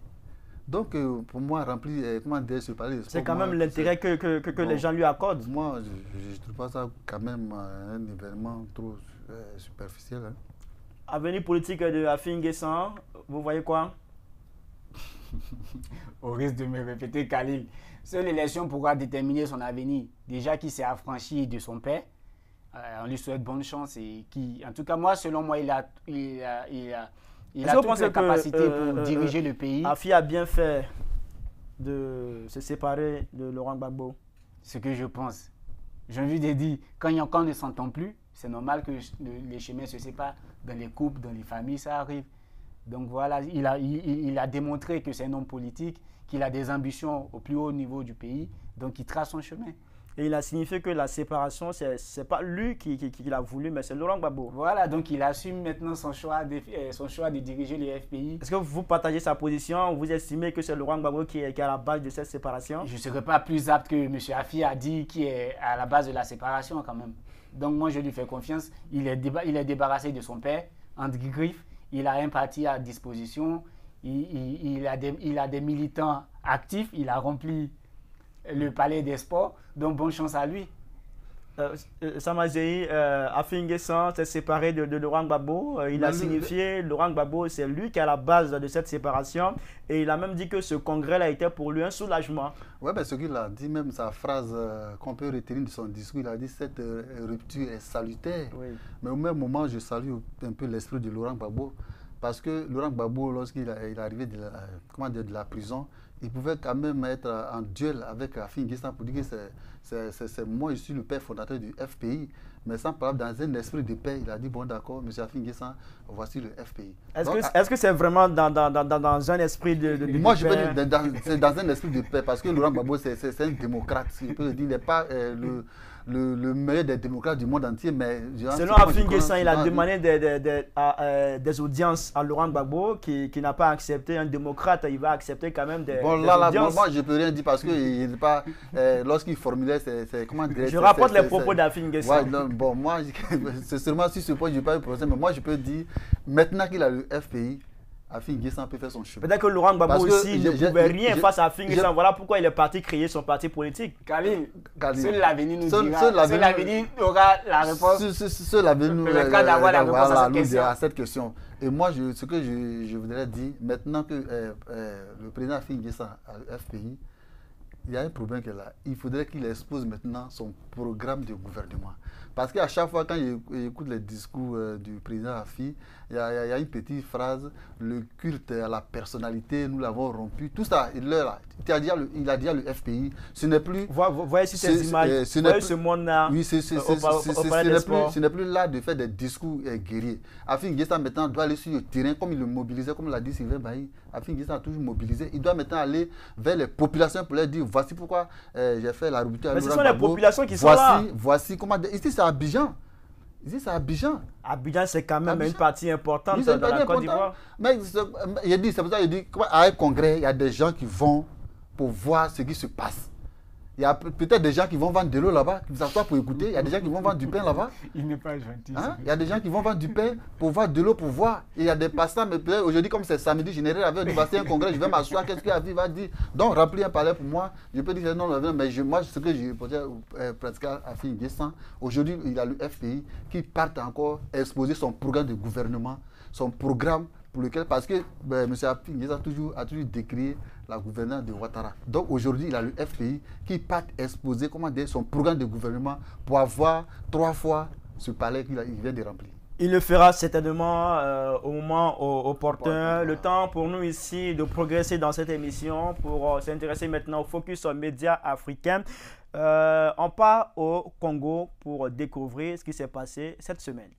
Donc, pour moi, remplir, comment dire, ce palais... C'est quand même l'intérêt que les gens lui accordent. Moi, je ne trouve pas ça quand même un événement trop superficiel. Hein. Avenir politique de Afi Guessan, vous voyez quoi? Au risque de me répéter, Khalil, seule l'élection pourra déterminer son avenir. Déjà qu'il s'est affranchi de son père, on lui souhaite bonne chance et qui, en tout cas, moi, selon moi, il a toutes les capacités pour diriger le pays. Afi a bien fait de se séparer de Laurent Gbagbo. Ce que je pense. J'ai envie de dire, quand on ne s'entend plus, c'est normal que les chemins se séparent. Dans les couples, dans les familles, ça arrive. Donc voilà, il a démontré que c'est un homme politique, qu'il a des ambitions au plus haut niveau du pays, donc il trace son chemin. Et il a signifié que la séparation, ce n'est pas lui qui l'a voulu, mais c'est Laurent Gbagbo. Voilà, donc il assume maintenant son choix de diriger les FPI. Est-ce que vous partagez sa position? Vous estimez que c'est Laurent Gbagbo qui est à la base de cette séparation? Je ne serais pas plus apte que M. Afi a dit qui est à la base de la séparation quand même. Donc moi je lui fais confiance. Il est débarrassé de son père, entre griffes. Il a un parti à disposition. Il a des militants actifs. Il a rempli le palais des sports. Donc bonne chance à lui. Samazei, Afi Guessan s'est séparé de Laurent Gbagbo. Il a signifié Laurent Gbagbo, c'est lui qui est à la base de cette séparation. Et il a même dit que ce congrès-là était pour lui un soulagement. Oui, ben, ce qu'il a dit, même sa phrase qu'on peut retenir de son discours, il a dit cette rupture est salutaire. Oui. Mais au même moment, je salue un peu l'esprit de Laurent Gbagbo. Parce que Laurent Gbagbo, lorsqu'il est arrivé de la prison, il pouvait quand même être en duel avec Afi Guessan pour dire que c'est moi, je suis le père fondateur du FPI. Mais sans parler dans un esprit de paix, il a dit, bon d'accord, M. Afi Guessan, voici le FPI. Est-ce que c'est vraiment dans un esprit de moi, je peux dire c'est dans un esprit de paix, parce que Laurent Gbagbo, c'est un démocrate. Je peux dire, il n'est pas le meilleur des démocrates du monde entier, mais... Selon Afi Guessan, il a demandé des audiences à Laurent Gbagbo qui n'a pas accepté. Un démocrate, il va accepter quand même des audiences. Moi, je ne peux rien dire parce que lorsqu'il formulait, comment dire... Je rapporte les propos d'Afi Guessan. Ouais, bon, moi, c'est seulement sur ce point, je n'ai pas eu de problème, mais moi, je peux dire, maintenant qu'il a le FPI, Afin N'Guessan peut faire son chemin. Peut-être que Laurent Gbagbo aussi ne pouvait rien face à Afin N'Guessan. Voilà pourquoi il est parti créer son parti politique. Khalil, seul l'avenir nous dira. Seul l'avenir aura la réponse. Seul l'avenir nous dira à cette question. Et moi, ce que je voudrais dire, maintenant que le président Afin N'Guessan à FPI, il y a un problème qu'il a. Il faudrait qu'il expose maintenant son programme de gouvernement. Parce qu'à chaque fois, quand il écoute les discours du président Afi, il y a une petite phrase, le culte à la personnalité, nous l'avons rompu. Tout ça, il a dit à le FPI, ce n'est plus... Voyez ici ces images, voyez ce monde-là. Oui, ce n'est plus là de faire des discours guerriers. Afin N'Guessan maintenant doit aller sur le terrain, comme il le mobilisait, comme l'a dit Sylvain Bailly. Afin N'Guessan a toujours mobilisé. Il doit maintenant aller vers les populations pour leur dire, voici pourquoi j'ai fait la rupture avec Laurent Gbagbo. Mais ce sont les populations qui sont là. Voici comment... Ici, c'est Abidjan. Abidjan, c'est quand même une partie importante dans la Côte d'Ivoire. Mais c'est pour ça qu'il dit qu'à un congrès, il y a des gens qui vont pour voir ce qui se passe. Il y a peut-être des gens qui vont vendre de l'eau là-bas, qui s'assoient pour écouter. Il y a des gens qui vont vendre du pain là-bas. Il n'est pas gentil. Il y a des gens qui vont vendre du pain pour voir de l'eau pour voir. Et il y a des passants, mais aujourd'hui, comme c'est samedi, général avait dit, c'est un congrès, je vais m'asseoir, qu'est-ce qu'il va dire? Donc, remplir un palais pour moi. Je peux dire non, mais moi, ce que j'ai posé presque à Afin N'Guessan, aujourd'hui, il y a le FPI qui part encore exposer son programme de gouvernement, son programme pour lequel, parce que M. Afin N'Guessan a toujours décrié la gouvernance de Ouattara. Donc aujourd'hui, il a le FPI qui part exposer son programme de gouvernement pour avoir 3 fois ce palais qu'il vient de remplir. Il le fera certainement au moment opportun. Le temps pour nous ici de progresser dans cette émission pour s'intéresser maintenant au focus sur les médias africains. On part au Congo pour découvrir ce qui s'est passé cette semaine.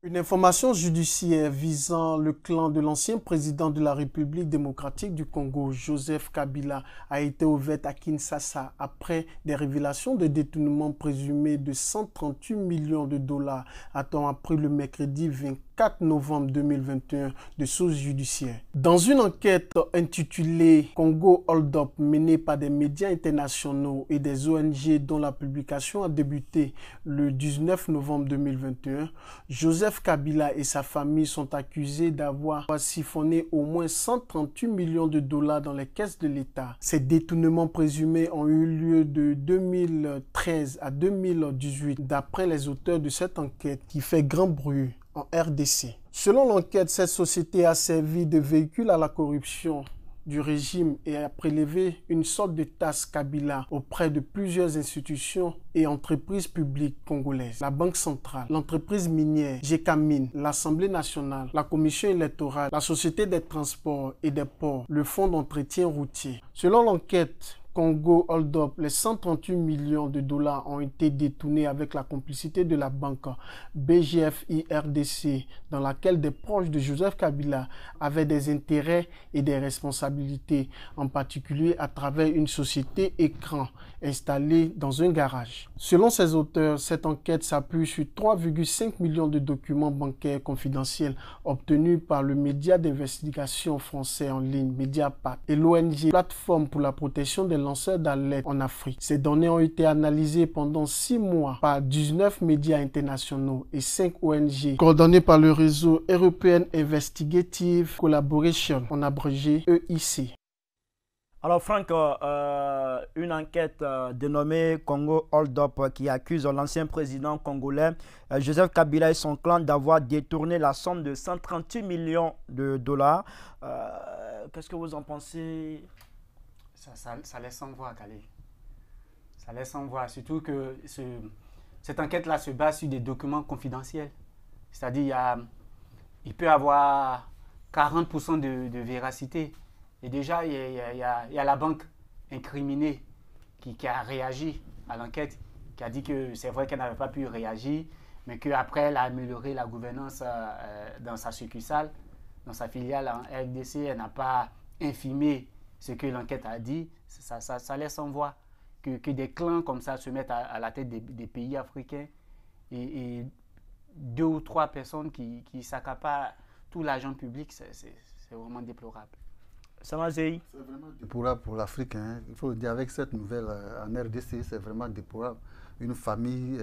Une information judiciaire visant le clan de l'ancien président de la République démocratique du Congo, Joseph Kabila, a été ouverte à Kinshasa après des révélations de détournement présumé de 138 millions de dollars, a-t-on appris le mercredi 24 novembre 2021 de sources judiciaires. Dans une enquête intitulée Congo Hold Up menée par des médias internationaux et des ONG dont la publication a débuté le 19 novembre 2021, Joseph Kabila et sa famille sont accusés d'avoir siphonné au moins 138 millions de dollars dans les caisses de l'État. Ces détournements présumés ont eu lieu de 2013 à 2018 d'après les auteurs de cette enquête qui fait grand bruit en RDC. Selon l'enquête, cette société a servi de véhicule à la corruption du régime et a prélevé une sorte de taxe Kabila auprès de plusieurs institutions et entreprises publiques congolaises. La Banque centrale, l'entreprise minière GECAMINE, l'Assemblée nationale, la Commission électorale, la Société des transports et des ports, le Fonds d'entretien routier. Selon l'enquête Congo Hold Up, les 138 millions de dollars ont été détournés avec la complicité de la banque BGFI RDC, dans laquelle des proches de Joseph Kabila avaient des intérêts et des responsabilités, en particulier à travers une société écran installée dans un garage. Selon ses auteurs, cette enquête s'appuie sur 3,5 millions de documents bancaires confidentiels obtenus par le média d'investigation français en ligne Mediapart et l'ONG Plateforme pour la protection des lanceurs d'alerte en Afrique. Ces données ont été analysées pendant 6 mois par 19 médias internationaux et 5 ONG coordonnées par le réseau European Investigative Collaboration, en abrégé EIC. Alors Franck, une enquête dénommée Congo Hold Up qui accuse l'ancien président congolais Joseph Kabila et son clan d'avoir détourné la somme de 138 millions de dollars. Qu'est-ce que vous en pensez? Ça laisse en voir, Khalil. Ça laisse en voir, surtout que cette enquête-là se base sur des documents confidentiels. C'est-à-dire, il peut y avoir 40% de véracité. Et déjà, il y a la banque incriminée qui a réagi à l'enquête, qui a dit que c'est vrai qu'elle n'avait pas pu réagir, mais qu'après, elle a amélioré la gouvernance dans sa succursale, dans sa filiale en RDC. Elle n'a pas infimé ce que l'enquête a dit. Ça laisse en voir que des clans comme ça se mettent à la tête des pays africains et 2 ou 3 personnes qui s'accaparent tout l'argent public, c'est vraiment déplorable. Samazei. C'est vraiment déplorable pour l'Afrique. Hein. Il faut le dire, avec cette nouvelle en RDC, c'est vraiment déplorable. Une famille,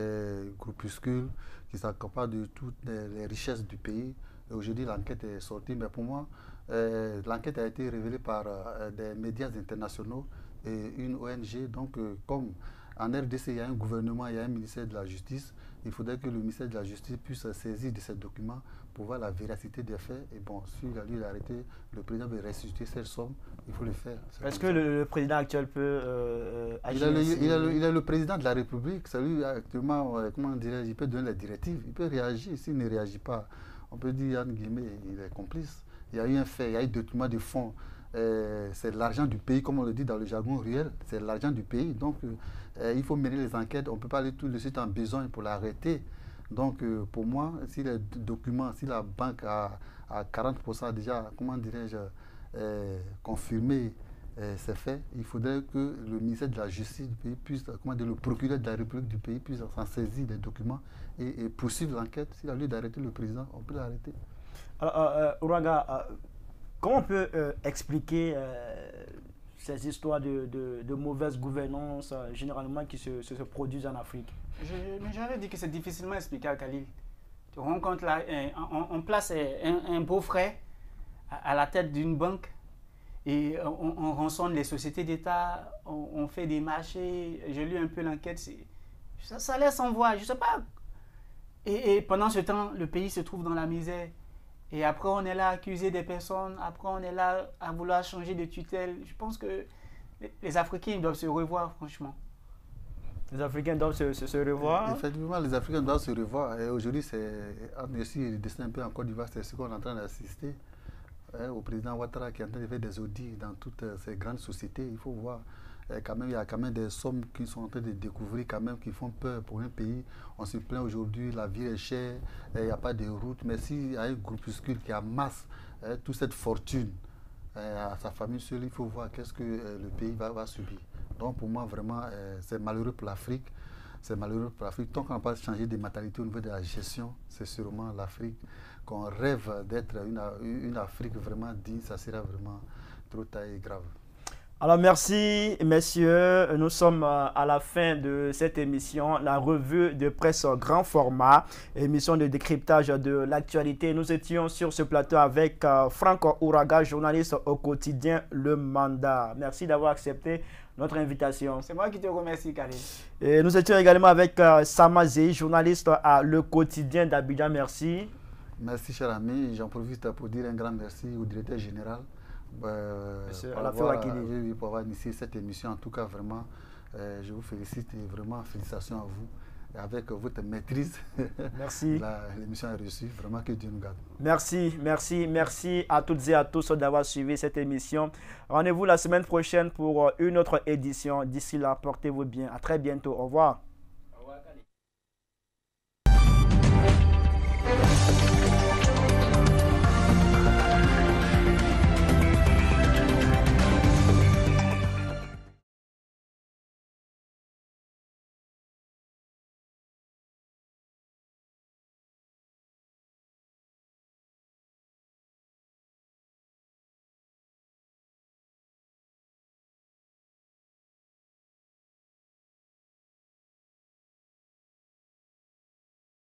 groupuscule, qui s'accapare de toutes les richesses du pays. Et aujourd'hui, l'enquête est sortie. Mais pour moi, l'enquête a été révélée par des médias internationaux et une ONG. Donc, comme en RDC, il y a un gouvernement, il y a un ministère de la Justice, il faudrait que le ministère de la Justice puisse saisir de ces documents pour voir la véracité des faits. Et bon, s'il a lieu d'arrêter, le président veut restituer cette somme, il faut le faire. Est-ce que le président actuel peut agir il est le président de la République. C'est lui actuellement, comment dirais-je, il peut donner les directives, il peut réagir. S'il ne réagit pas, on peut dire, entre guillemets, il est complice. Il y a eu un fait, il y a eu document de fonds. C'est l'argent du pays, comme on le dit dans le jargon réel, c'est l'argent du pays. Donc, il faut mener les enquêtes. On ne peut pas aller tout de suite en besoin pour l'arrêter. Donc, pour moi, si les documents, si la banque a 40% déjà, comment dirais-je, confirmé ces faits, il faudrait que le ministère de la Justice du pays puisse, comment dire, le procureur de la République du pays puisse s'en saisir des documents et poursuivre l'enquête. S'il a lieu d'arrêter le président, on peut l'arrêter. Alors, Ouraga, comment on peut expliquer ces histoires de mauvaise gouvernance généralement qui se produisent en Afrique? J'avais dit que c'est difficilement explicable, Khalil. Tu rencontres là, on place un beau-frère à la tête d'une banque et on rançonne les sociétés d'État, on fait des marchés. J'ai lu un peu l'enquête, ça laisse en voix, je ne sais pas. Et pendant ce temps, le pays se trouve dans la misère. Et après, on est là à accuser des personnes. Après, on est là à vouloir changer de tutelle. Je pense que les Africains doivent se revoir, franchement. Les Africains doivent se revoir. Effectivement, les Africains doivent se revoir. Et aujourd'hui, c'est aussi le destin un peu en Côte d'Ivoire, c'est ce qu'on est en train d'assister. Au président Ouattara qui est en train de faire des audits dans toutes ces grandes sociétés. Il faut voir. Quand même, il y a quand même des sommes qui sont en train de découvrir, quand même, qui font peur pour un pays. On se plaint aujourd'hui, la vie est chère, il n'y a pas de route. Mais s'il y a un groupuscule qui amasse toute cette fortune à sa famille seule, il faut voir qu'est-ce que le pays va subir. Donc pour moi, vraiment, c'est malheureux pour l'Afrique. C'est malheureux pour l'Afrique. Tant qu'on n'a pas changé de mentalité au niveau de la gestion, c'est sûrement l'Afrique qu'on rêve d'être une Afrique vraiment digne. Ça sera vraiment trop tard et grave. Alors merci messieurs, nous sommes à la fin de cette émission, la revue de presse grand format, émission de décryptage de l'actualité. Nous étions sur ce plateau avec Franck Ouraga, journaliste au quotidien Le Mandat. Merci d'avoir accepté notre invitation. C'est moi qui te remercie, Khalil. Et nous étions également avec Samazei, journaliste à Le Quotidien d'Abidjan. Merci. Merci cher ami, j'en profite pour dire un grand merci au directeur général. Pour avoir initié cette émission. En tout cas, vraiment, je vous félicite et vraiment félicitations à vous. Et avec votre maîtrise, merci. L'émission est reçue. Vraiment que Dieu nous garde. Merci à toutes et à tous d'avoir suivi cette émission. Rendez-vous la semaine prochaine pour une autre édition. D'ici là, portez-vous bien. À très bientôt. Au revoir.